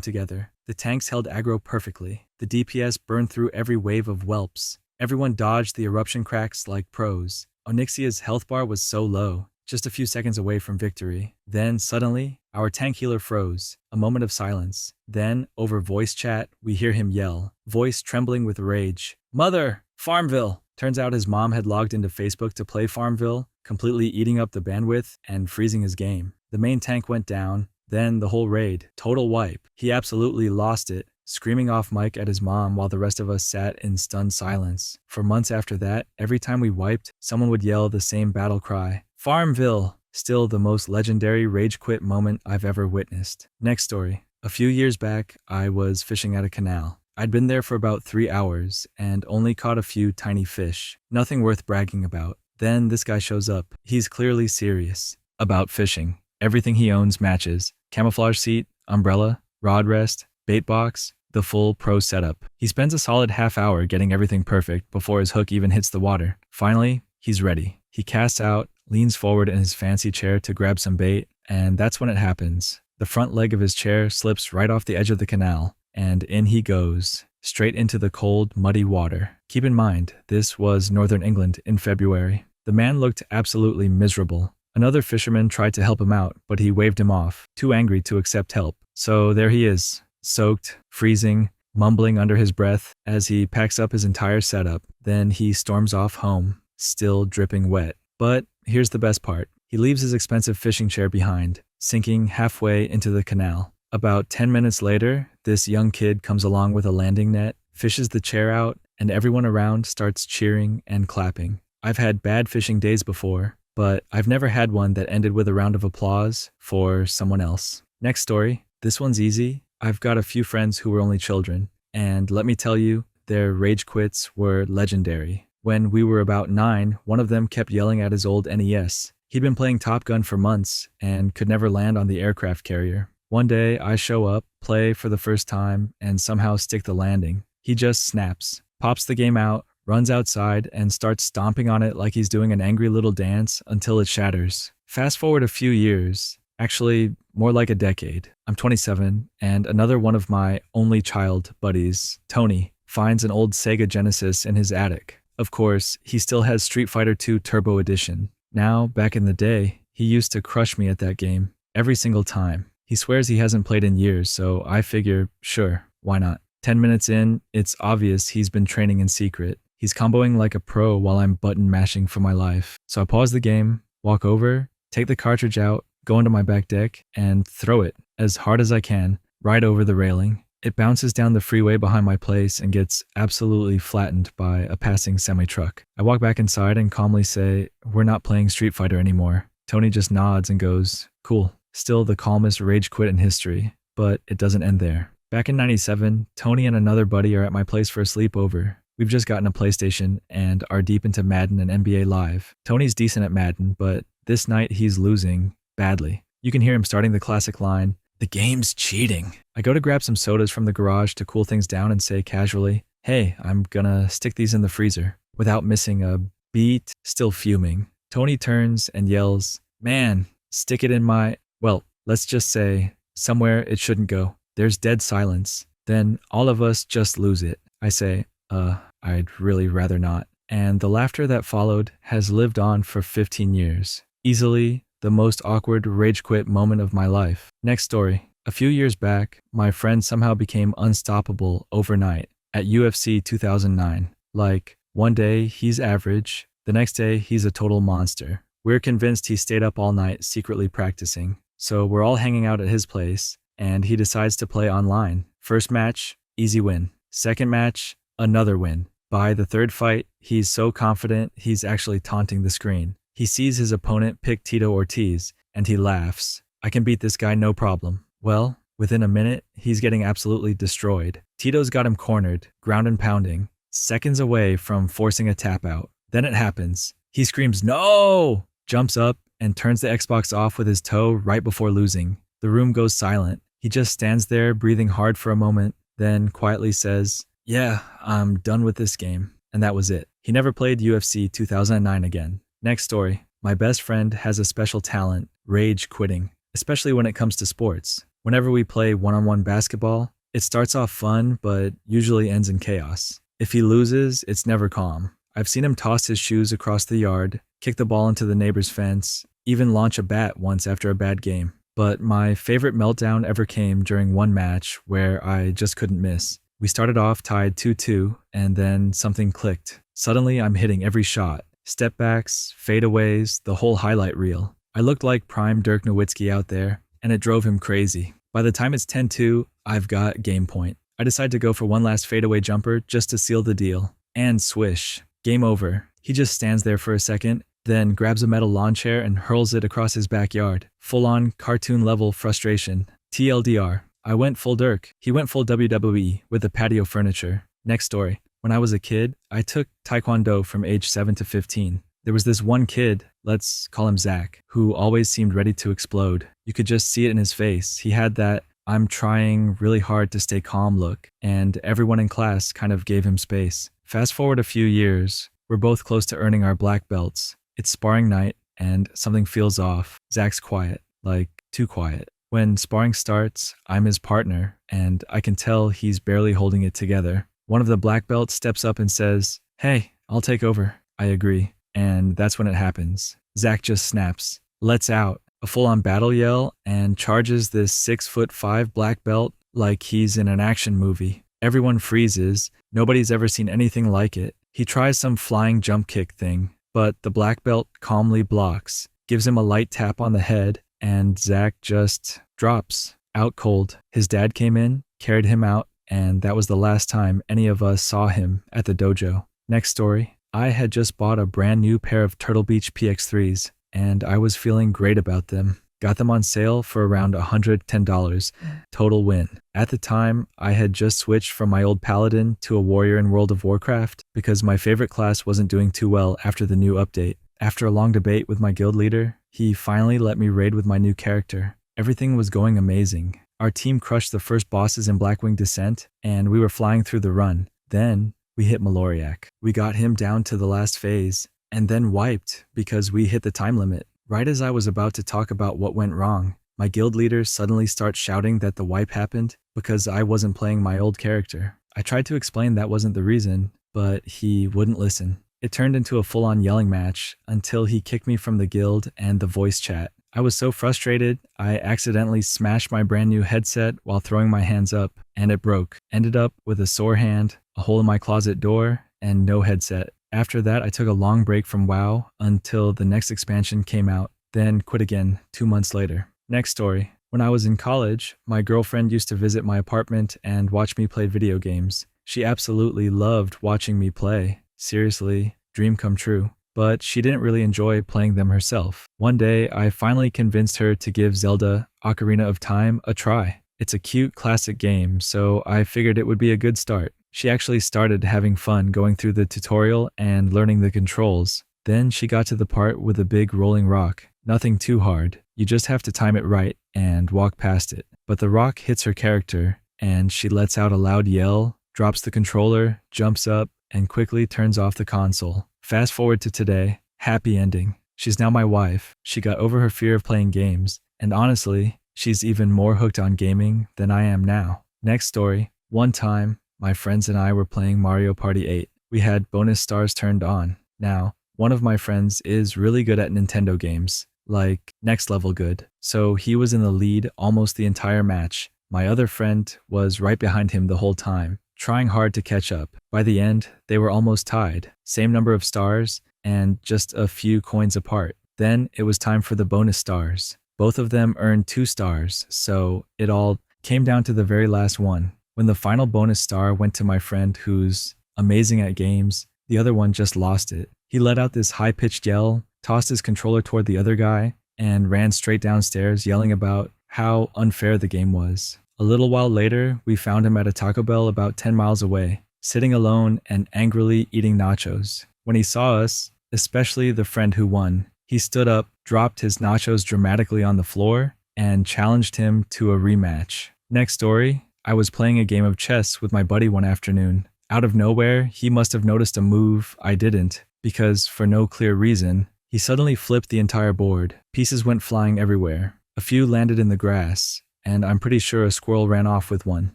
together. The tanks held aggro perfectly. The DPS burned through every wave of whelps. Everyone dodged the eruption cracks like pros. Onyxia's health bar was so low, just a few seconds away from victory. Then, suddenly, our tank healer froze. A moment of silence. Then, over voice chat, we hear him yell, voice trembling with rage, "Mother! Farmville!" Turns out his mom had logged into Facebook to play Farmville, completely eating up the bandwidth and freezing his game. The main tank went down, then the whole raid. Total wipe. He absolutely lost it, screaming off mic at his mom while the rest of us sat in stunned silence. For months after that, every time we wiped, someone would yell the same battle cry, "Farmville!" Still the most legendary rage quit moment I've ever witnessed. Next story. A few years back, I was fishing at a canal. I'd been there for about 3 hours and only caught a few tiny fish. Nothing worth bragging about. Then this guy shows up. He's clearly serious about fishing. Everything he owns matches. Camouflage seat, umbrella, rod rest, bait box, the full pro setup. He spends a solid half hour getting everything perfect before his hook even hits the water. Finally, he's ready. He casts out, leans forward in his fancy chair to grab some bait, and that's when it happens. The front leg of his chair slips right off the edge of the canal, and in he goes, straight into the cold, muddy water. Keep in mind, this was Northern England in February. The man looked absolutely miserable. Another fisherman tried to help him out, but he waved him off, too angry to accept help. So there he is, soaked, freezing, mumbling under his breath as he packs up his entire setup. Then he storms off home, still dripping wet. But here's the best part. He leaves his expensive fishing chair behind, sinking halfway into the canal. About 10 minutes later, this young kid comes along with a landing net, fishes the chair out, and everyone around starts cheering and clapping. I've had bad fishing days before, but I've never had one that ended with a round of applause for someone else. Next story. This one's easy. I've got a few friends who were only children, and let me tell you, their rage quits were legendary. When we were about 9, one of them kept yelling at his old NES. He'd been playing Top Gun for months and could never land on the aircraft carrier. One day, I show up, play for the first time, and somehow stick the landing. He just snaps, pops the game out, runs outside, and starts stomping on it like he's doing an angry little dance until it shatters. Fast forward a few years, actually more like a decade. I'm 27, and another one of my only child buddies, Tony, finds an old Sega Genesis in his attic. Of course, he still has Street Fighter II Turbo Edition. Now, back in the day, he used to crush me at that game, every single time. He swears he hasn't played in years, so I figure, sure, why not? 10 minutes in, it's obvious he's been training in secret. He's comboing like a pro while I'm button mashing for my life. So I pause the game, walk over, take the cartridge out, go into my back deck, and throw it, as hard as I can, right over the railing. It bounces down the freeway behind my place and gets absolutely flattened by a passing semi-truck. I walk back inside and calmly say, "We're not playing Street Fighter anymore." Tony just nods and goes, "Cool." Still the calmest rage quit in history, but it doesn't end there. Back in 97, Tony and another buddy are at my place for a sleepover. We've just gotten a PlayStation and are deep into Madden and NBA Live. Tony's decent at Madden, but this night he's losing badly. You can hear him starting the classic line, "The game's cheating." I go to grab some sodas from the garage to cool things down and say casually, "Hey, I'm gonna stick these in the freezer." Without missing a beat, still fuming, Tony turns and yells, "Man, stick it in my..." Well, let's just say, somewhere it shouldn't go. There's dead silence. Then all of us just lose it. I say, I'd really rather not. And the laughter that followed has lived on for 15 years. Easily the most awkward rage quit moment of my life. Next story. A few years back, my friend somehow became unstoppable overnight at UFC 2009. Like, one day he's average, the next day he's a total monster. We're convinced he stayed up all night secretly practicing. So we're all hanging out at his place, and he decides to play online. First match, easy win. Second match, another win. By the third fight, he's so confident he's actually taunting the screen. He sees his opponent pick Tito Ortiz, and he laughs. "I can beat this guy no problem." Well, within a minute, he's getting absolutely destroyed. Tito's got him cornered, ground and pounding, seconds away from forcing a tap out. Then it happens. He screams, "No!" Jumps up and turns the Xbox off with his toe right before losing. The room goes silent. He just stands there breathing hard for a moment, then quietly says, "Yeah, I'm done with this game." And that was it. He never played UFC 2009 again. Next story. My best friend has a special talent, rage quitting, especially when it comes to sports. Whenever we play one-on-one basketball, it starts off fun, but usually ends in chaos. If he loses, it's never calm. I've seen him toss his shoes across the yard, kick the ball into the neighbor's fence, even launch a bat once after a bad game. But my favorite meltdown ever came during one match where I just couldn't miss. We started off tied 2-2, and then something clicked. Suddenly, I'm hitting every shot. Step backs, fadeaways, the whole highlight reel. I looked like prime Dirk Nowitzki out there, and it drove him crazy. By the time it's 10-2, I've got game point. I decide to go for one last fadeaway jumper just to seal the deal. And swish. Game over. He just stands there for a second, then grabs a metal lawn chair and hurls it across his backyard. Full-on cartoon-level frustration. TLDR. I went full Dirk. He went full WWE with the patio furniture. Next story. When I was a kid, I took Taekwondo from age 7 to 15. There was this one kid, let's call him Zach, who always seemed ready to explode. You could just see it in his face. He had that I'm trying really hard to stay calm look, and everyone in class kind of gave him space. Fast forward a few years, we're both close to earning our black belts. It's sparring night, and something feels off. Zach's quiet, like too quiet. When sparring starts, I'm his partner, and I can tell he's barely holding it together. One of the black belts steps up and says, "Hey, I'll take over." I agree, and that's when it happens. Zach just snaps, lets out a full-on battle yell, and charges this 6'5" black belt like he's in an action movie. Everyone freezes. Nobody's ever seen anything like it. He tries some flying jump kick thing, but the black belt calmly blocks, gives him a light tap on the head, and Zach just drops, out cold. His dad came in, carried him out, and that was the last time any of us saw him at the dojo. Next story. I had just bought a brand new pair of Turtle Beach PX3s, and I was feeling great about them. Got them on sale for around $110. Total win. At the time, I had just switched from my old paladin to a warrior in World of Warcraft because my favorite class wasn't doing too well after the new update. After a long debate with my guild leader, he finally let me raid with my new character. Everything was going amazing. Our team crushed the first bosses in Blackwing Descent, and we were flying through the run. Then, we hit Maloriak. We got him down to the last phase, and then wiped because we hit the time limit. Right as I was about to talk about what went wrong, my guild leader suddenly starts shouting that the wipe happened because I wasn't playing my old character. I tried to explain that wasn't the reason, but he wouldn't listen. It turned into a full-on yelling match until he kicked me from the guild and the voice chat. I was so frustrated, I accidentally smashed my brand new headset while throwing my hands up, and it broke. Ended up with a sore hand, a hole in my closet door, and no headset. After that, I took a long break from WoW until the next expansion came out, then quit again 2 months later. Next story. When I was in college, my girlfriend used to visit my apartment and watch me play video games. She absolutely loved watching me play. Seriously, dream come true. But she didn't really enjoy playing them herself. One day, I finally convinced her to give Zelda Ocarina of Time a try. It's a cute classic game, so I figured it would be a good start. She actually started having fun going through the tutorial and learning the controls. Then she got to the part with a big rolling rock. Nothing too hard. You just have to time it right and walk past it. But the rock hits her character, and she lets out a loud yell, drops the controller, jumps up, and quickly turns off the console. Fast forward to today. Happy ending. She's now my wife. She got over her fear of playing games, and honestly, she's even more hooked on gaming than I am now. Next story. One time, my friends and I were playing Mario Party 8. We had bonus stars turned on. Now, one of my friends is really good at Nintendo games, like next level good. So he was in the lead almost the entire match. My other friend was right behind him the whole time, trying hard to catch up. By the end, they were almost tied. Same number of stars and just a few coins apart. Then it was time for the bonus stars. Both of them earned 2 stars, so it all came down to the very last one. When the final bonus star went to my friend who's amazing at games, the other one just lost it. He let out this high-pitched yell, tossed his controller toward the other guy, and ran straight downstairs yelling about how unfair the game was. A little while later, we found him at a Taco Bell about 10 miles away, sitting alone and angrily eating nachos. When he saw us, especially the friend who won, he stood up, dropped his nachos dramatically on the floor, and challenged him to a rematch. Next story. I was playing a game of chess with my buddy one afternoon. Out of nowhere, he must have noticed a move I didn't, because for no clear reason, he suddenly flipped the entire board. Pieces went flying everywhere. A few landed in the grass, and I'm pretty sure a squirrel ran off with one.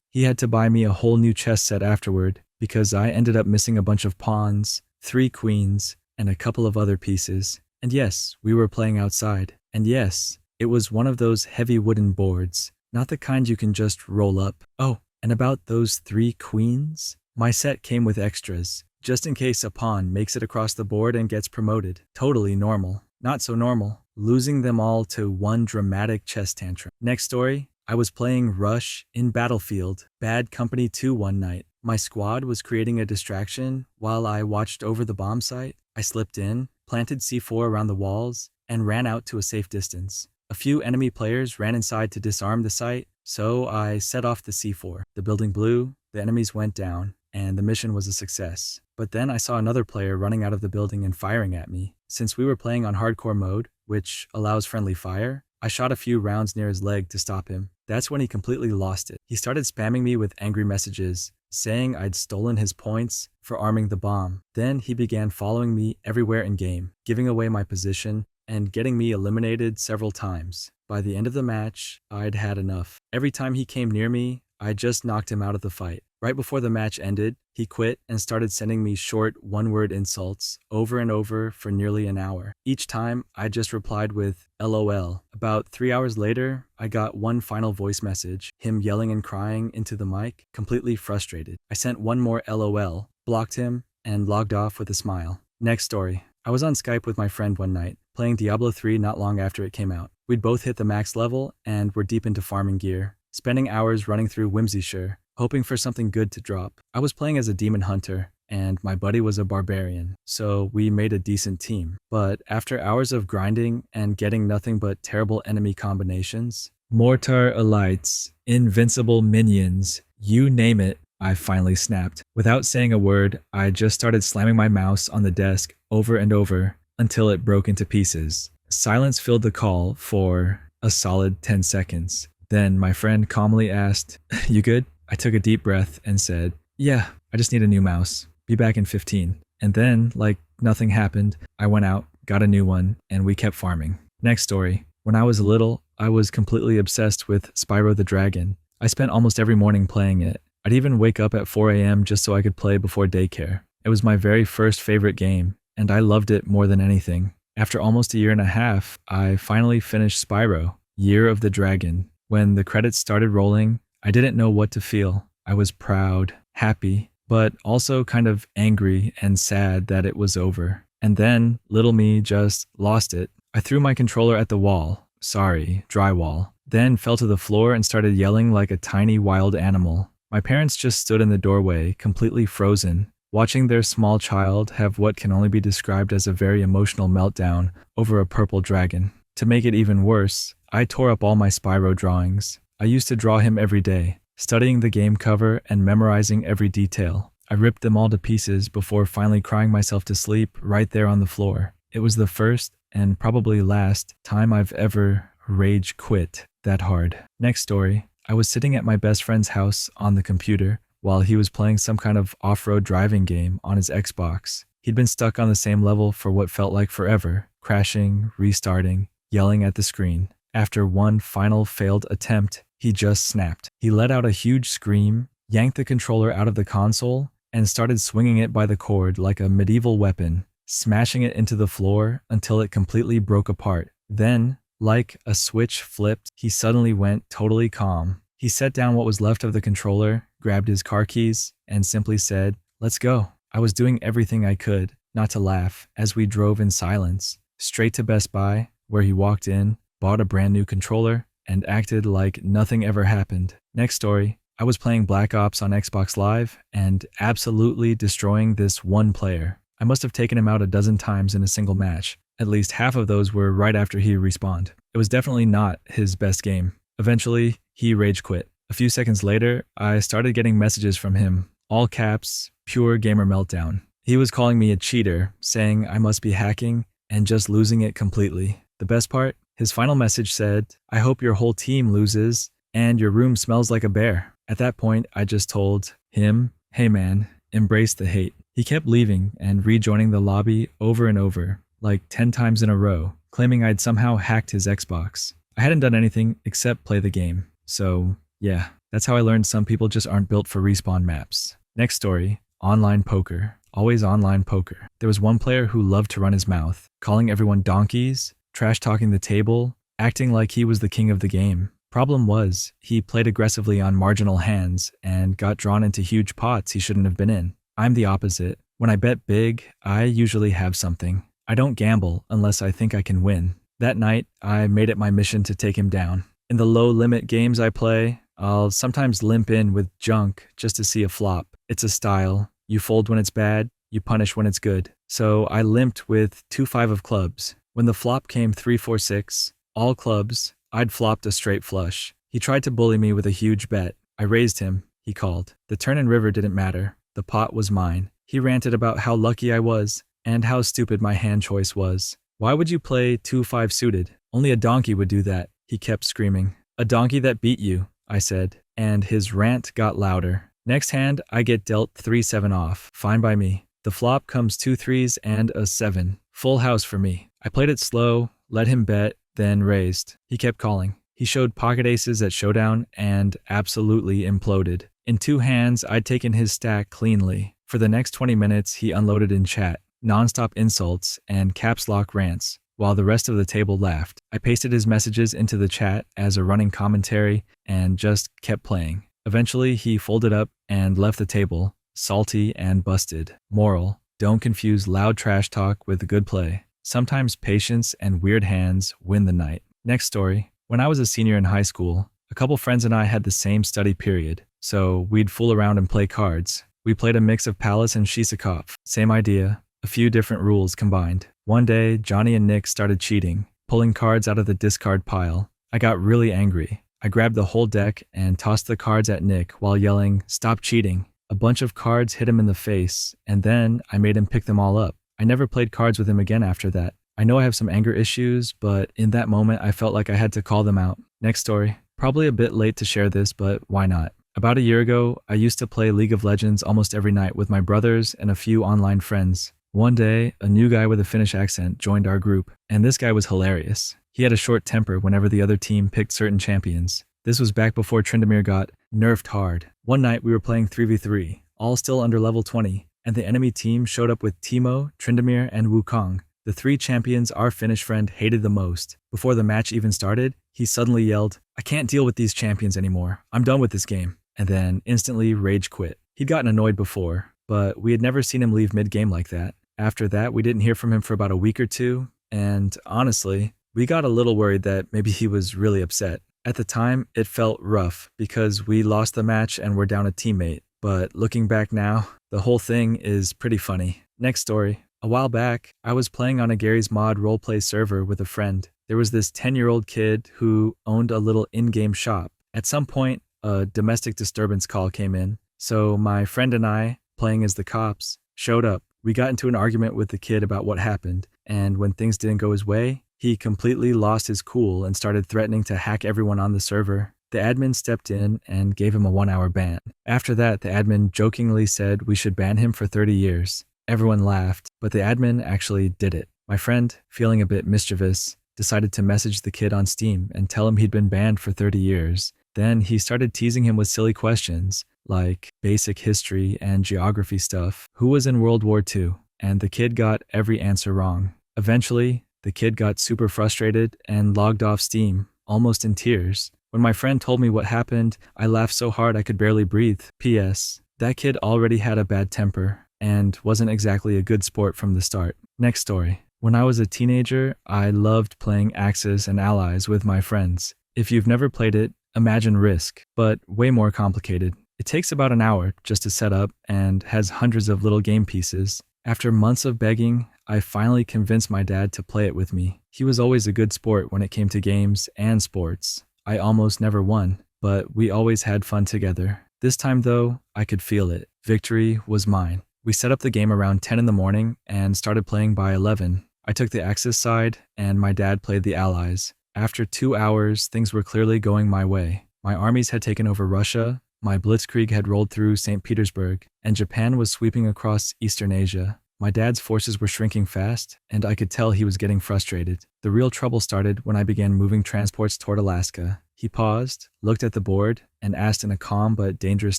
He had to buy me a whole new chess set afterward, because I ended up missing a bunch of pawns, 3 queens, and a couple of other pieces. And yes, we were playing outside. And yes, it was one of those heavy wooden boards. Not the kind you can just roll up. Oh, and about those 3 queens? My set came with extras, just in case a pawn makes it across the board and gets promoted. Totally normal. Not so normal. Losing them all to one dramatic chess tantrum. Next story. I was playing Rush in Battlefield Bad Company 2 one night. My squad was creating a distraction while I watched over the bomb site. I slipped in, planted C4 around the walls, and ran out to a safe distance. A few enemy players ran inside to disarm the site, So I set off the C4. The building blew, the enemies went down, and the mission was a success. But then I saw another player running out of the building and firing at me. Since we were playing on hardcore mode, which allows friendly fire, I shot a few rounds near his leg to stop him. That's when he completely lost it. He started spamming me with angry messages, saying I'd stolen his points for arming the bomb. Then he began following me everywhere in game, giving away my position, and getting me eliminated several times. By the end of the match, I'd had enough. Every time he came near me, I just knocked him out of the fight. Right before the match ended, he quit and started sending me short one-word insults over and over for nearly an hour. Each time, I just replied with LOL. About 3 hours later, I got one final voice message, him yelling and crying into the mic, completely frustrated. I sent one more LOL, blocked him, and logged off with a smile. Next story. I was on Skype with my friend one night, playing Diablo 3 not long after it came out. We'd both hit the max level and were deep into farming gear, spending hours running through Whimsyshire, hoping for something good to drop. I was playing as a demon hunter, and my buddy was a barbarian, so we made a decent team. But after hours of grinding and getting nothing but terrible enemy combinations, mortar elites, invincible minions, you name it, I finally snapped. Without saying a word, I just started slamming my mouse on the desk over and over until it broke into pieces. Silence filled the call for a solid 10 seconds. Then my friend calmly asked, "You good?" I took a deep breath and said, "Yeah, I just need a new mouse. Be back in 15. And then, like nothing happened, I went out, got a new one, and we kept farming. Next story. When I was little, I was completely obsessed with Spyro the Dragon. I spent almost every morning playing it. I'd even wake up at 4 a.m. just so I could play before daycare. It was my very first favorite game, and I loved it more than anything. After almost a year and a half, I finally finished Spyro, Year of the Dragon. When the credits started rolling, I didn't know what to feel. I was proud, happy, but also kind of angry and sad that it was over. And then, little me just lost it. I threw my controller at the wall, drywall, then fell to the floor and started yelling like a tiny wild animal. My parents just stood in the doorway, completely frozen, watching their small child have what can only be described as a very emotional meltdown over a purple dragon. To make it even worse, I tore up all my Spyro drawings. I used to draw him every day, studying the game cover and memorizing every detail. I ripped them all to pieces before finally crying myself to sleep right there on the floor. It was the first, and probably last, time I've ever rage quit that hard. Next story. I was sitting at my best friend's house on the computer while he was playing some kind of off-road driving game on his Xbox. He'd been stuck on the same level for what felt like forever, crashing, restarting, yelling at the screen. After one final failed attempt, he just snapped. He let out a huge scream, yanked the controller out of the console, and started swinging it by the cord like a medieval weapon, smashing it into the floor until it completely broke apart. Then, like a switch flipped, he suddenly went totally calm. He set down what was left of the controller, grabbed his car keys, and simply said, "Let's go." I was doing everything I could not to laugh as we drove in silence, straight to Best Buy, where he walked in, bought a brand new controller, and acted like nothing ever happened. Next story. I was playing Black Ops on Xbox Live and absolutely destroying this one player. I must have taken him out a dozen times in a single match. At least half of those were right after he respawned. It was definitely not his best game. Eventually, he rage quit. A few seconds later, I started getting messages from him, all caps, pure gamer meltdown. He was calling me a cheater, saying I must be hacking and just losing it completely. The best part? His final message said, "I hope your whole team loses and your room smells like a bear." At that point, I just told him, "Hey man, embrace the hate." He kept leaving and rejoining the lobby over and over, like 10 times in a row, claiming I'd somehow hacked his Xbox. I hadn't done anything except play the game. So, yeah, that's how I learned some people just aren't built for respawn maps. Next story, online poker. Always online poker. There was one player who loved to run his mouth, calling everyone donkeys, trash-talking the table, acting like he was the king of the game. Problem was, he played aggressively on marginal hands and got drawn into huge pots he shouldn't have been in. I'm the opposite. When I bet big, I usually have something. I don't gamble unless I think I can win. That night, I made it my mission to take him down. In the low-limit games I play, I'll sometimes limp in with junk just to see a flop. It's a style. You fold when it's bad, you punish when it's good. So I limped with 2-5 of clubs. When the flop came 3-4-6, all clubs, I'd flopped a straight flush. He tried to bully me with a huge bet. I raised him, he called. The turn and river didn't matter. The pot was mine. He ranted about how lucky I was and how stupid my hand choice was. Why would you play 2-5 suited? Only a donkey would do that, he kept screaming. A donkey that beat you, I said, and his rant got louder. Next hand, I get dealt 3-7 off. Fine by me. The flop comes 2 3s and a 7. Full house for me. I played it slow, let him bet, then raised. He kept calling. He showed pocket aces at showdown and absolutely imploded. In 2 hands, I'd taken his stack cleanly. For the next 20 minutes, he unloaded in chat, nonstop insults and caps lock rants, while the rest of the table laughed. I pasted his messages into the chat as a running commentary and just kept playing. Eventually, he folded up and left the table, salty and busted. Moral: don't confuse loud trash talk with good play. Sometimes patience and weird hands win the night. Next story. When I was a senior in high school, a couple friends and I had the same study period, so we'd fool around and play cards. We played a mix of Palace and Shisekov. Same idea, a few different rules combined. One day, Johnny and Nick started cheating, pulling cards out of the discard pile. I got really angry. I grabbed the whole deck and tossed the cards at Nick while yelling, "Stop cheating." A bunch of cards hit him in the face, and then I made him pick them all up. I never played cards with him again after that. I know I have some anger issues, but in that moment I felt like I had to call them out. Next story. Probably a bit late to share this, but why not? About a year ago, I used to play League of Legends almost every night with my brothers and a few online friends. One day, a new guy with a Finnish accent joined our group, and this guy was hilarious. He had a short temper whenever the other team picked certain champions. This was back before Tryndamere got nerfed hard. One night we were playing 3v3, all still under level 20, and the enemy team showed up with Teemo, Tryndamere, and Wukong, the 3 champions our Finnish friend hated the most. Before the match even started, he suddenly yelled, "I can't deal with these champions anymore. I'm done with this game," and then instantly rage quit. He'd gotten annoyed before, but we had never seen him leave mid-game like that. After that, we didn't hear from him for about a week or 2, and honestly, we got a little worried that maybe he was really upset. At the time, it felt rough because we lost the match and were down a teammate. But looking back now, the whole thing is pretty funny. Next story. A while back, I was playing on a Gary's Mod roleplay server with a friend. There was this 10-year-old kid who owned a little in-game shop. At some point, a domestic disturbance call came in, so my friend and I, playing as the cops, showed up. We got into an argument with the kid about what happened, and when things didn't go his way, he completely lost his cool and started threatening to hack everyone on the server. The admin stepped in and gave him a 1-hour ban. After that, the admin jokingly said we should ban him for 30 years. Everyone laughed, but the admin actually did it. My friend, feeling a bit mischievous, decided to message the kid on Steam and tell him he'd been banned for 30 years. Then he started teasing him with silly questions, like basic history and geography stuff. Who was in World War II? And the kid got every answer wrong. Eventually, the kid got super frustrated and logged off Steam, almost in tears. When my friend told me what happened, I laughed so hard I could barely breathe. P.S. That kid already had a bad temper and wasn't exactly a good sport from the start. Next story. When I was a teenager, I loved playing Axis and Allies with my friends. If you've never played it, imagine Risk, but way more complicated. It takes about an hour just to set up and has hundreds of little game pieces. After months of begging, I finally convinced my dad to play it with me. He was always a good sport when it came to games and sports. I almost never won, but we always had fun together. This time though, I could feel it. Victory was mine. We set up the game around 10 in the morning and started playing by 11. I took the Axis side and my dad played the Allies. After 2 hours, things were clearly going my way. My armies had taken over Russia, my blitzkrieg had rolled through St. Petersburg, and Japan was sweeping across Eastern Asia. My dad's forces were shrinking fast, and I could tell he was getting frustrated. The real trouble started when I began moving transports toward Alaska. He paused, looked at the board, and asked in a calm but dangerous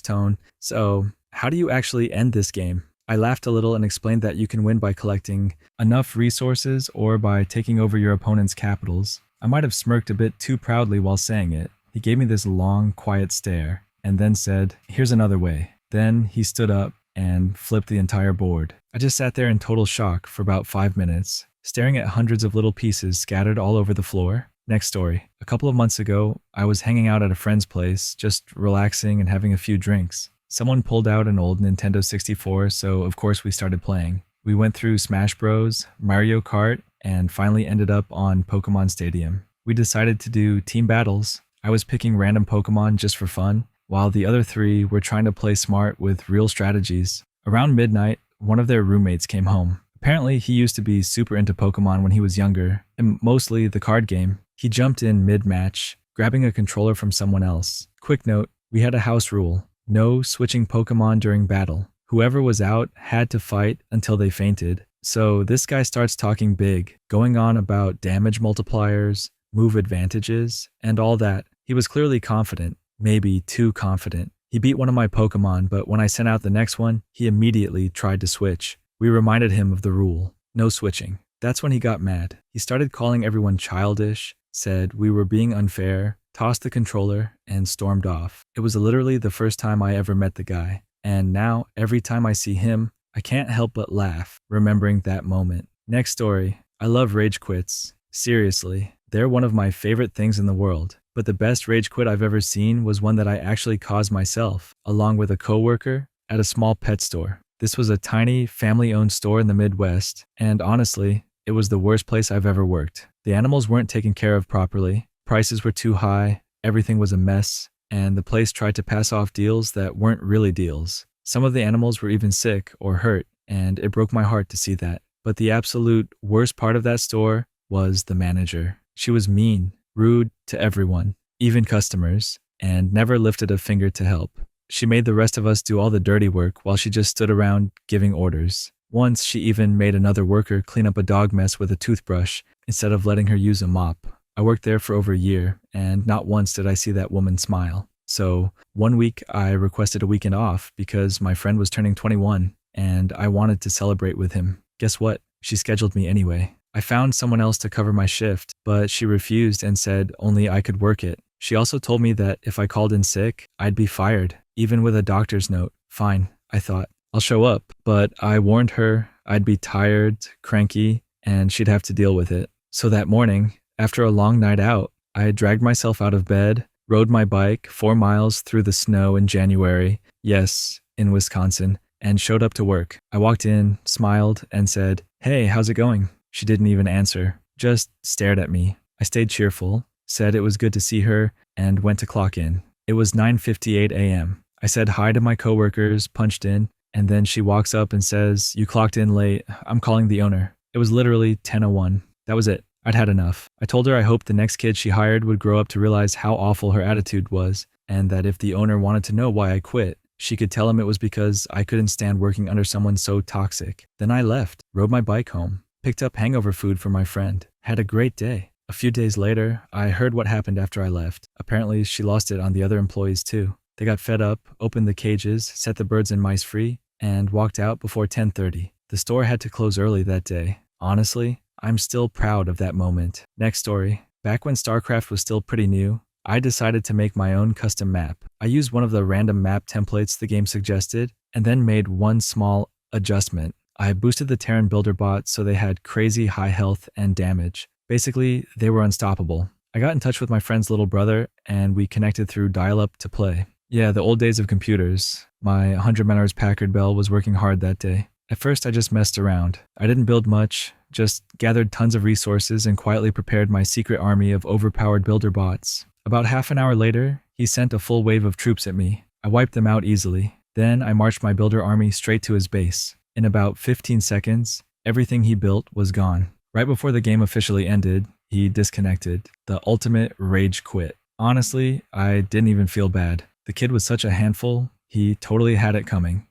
tone, "So, how do you actually end this game?" I laughed a little and explained that you can win by collecting enough resources or by taking over your opponent's capitals. I might have smirked a bit too proudly while saying it. He gave me this long, quiet stare, and then said, "Here's another way." Then he stood up and flipped the entire board. I just sat there in total shock for about 5 minutes, staring at hundreds of little pieces scattered all over the floor. Next story. A couple of months ago, I was hanging out at a friend's place, just relaxing and having a few drinks. Someone pulled out an old Nintendo 64, so of course we started playing. We went through Smash Bros, Mario Kart, and finally ended up on Pokemon Stadium. We decided to do team battles. I was picking random Pokemon just for fun, while the other three were trying to play smart with real strategies. Around midnight, one of their roommates came home. Apparently, he used to be super into Pokemon when he was younger, and mostly the card game. He jumped in mid-match, grabbing a controller from someone else. Quick note, we had a house rule: no switching Pokemon during battle. Whoever was out had to fight until they fainted. So this guy starts talking big, going on about damage multipliers, move advantages, and all that. He was clearly confident, maybe too confident. He beat one of my Pokemon, but when I sent out the next one, he immediately tried to switch. We reminded him of the rule: no switching. That's when he got mad. He started calling everyone childish, said we were being unfair, tossed the controller, and stormed off. It was literally the first time I ever met the guy, and now every time I see him, I can't help but laugh, remembering that moment. Next story. I love rage quits. Seriously, they're one of my favorite things in the world. But the best rage quit I've ever seen was one that I actually caused myself, along with a coworker, at a small pet store. This was a tiny, family-owned store in the Midwest, and honestly, it was the worst place I've ever worked. The animals weren't taken care of properly, prices were too high, everything was a mess, and the place tried to pass off deals that weren't really deals. Some of the animals were even sick or hurt, and it broke my heart to see that. But the absolute worst part of that store was the manager. She was mean, rude to everyone, even customers, and never lifted a finger to help. She made the rest of us do all the dirty work while she just stood around giving orders. Once, she even made another worker clean up a dog mess with a toothbrush instead of letting her use a mop. I worked there for over a year, and not once did I see that woman smile. So, one week I requested a weekend off because my friend was turning 21, and I wanted to celebrate with him. Guess what? She scheduled me anyway. I found someone else to cover my shift, but she refused and said only I could work it. She also told me that if I called in sick, I'd be fired, even with a doctor's note. Fine, I thought. I'll show up, but I warned her I'd be tired, cranky, and she'd have to deal with it. So that morning, after a long night out, I dragged myself out of bed, rode my bike 4 miles through the snow in January, yes, in Wisconsin, and showed up to work. I walked in, smiled, and said, "Hey, how's it going?" She didn't even answer, just stared at me. I stayed cheerful, said it was good to see her, and went to clock in. It was 9:58 a.m. I said hi to my coworkers, punched in, and then she walks up and says, "You clocked in late. I'm calling the owner." It was literally 10:01. That was it. I'd had enough. I told her I hoped the next kid she hired would grow up to realize how awful her attitude was, and that if the owner wanted to know why I quit, she could tell him it was because I couldn't stand working under someone so toxic. Then I left, rode my bike home, picked up hangover food for my friend, had a great day. A few days later, I heard what happened after I left. Apparently, she lost it on the other employees too. They got fed up, opened the cages, set the birds and mice free, and walked out before 10:30. The store had to close early that day. Honestly, I'm still proud of that moment. Next story. Back when StarCraft was still pretty new, I decided to make my own custom map. I used one of the random map templates the game suggested, and then made one small adjustment. I boosted the Terran builder bots so they had crazy high health and damage. Basically, they were unstoppable. I got in touch with my friend's little brother, and we connected through dial-up to play. Yeah, the old days of computers. My 100 Menors Packard Bell was working hard that day. At first, I just messed around. I didn't build much, just gathered tons of resources and quietly prepared my secret army of overpowered builder bots. About half an hour later, he sent a full wave of troops at me. I wiped them out easily. Then I marched my builder army straight to his base. In about 15 seconds, everything he built was gone. Right before the game officially ended, he disconnected. The ultimate rage quit. Honestly, I didn't even feel bad. The kid was such a handful, he totally had it coming.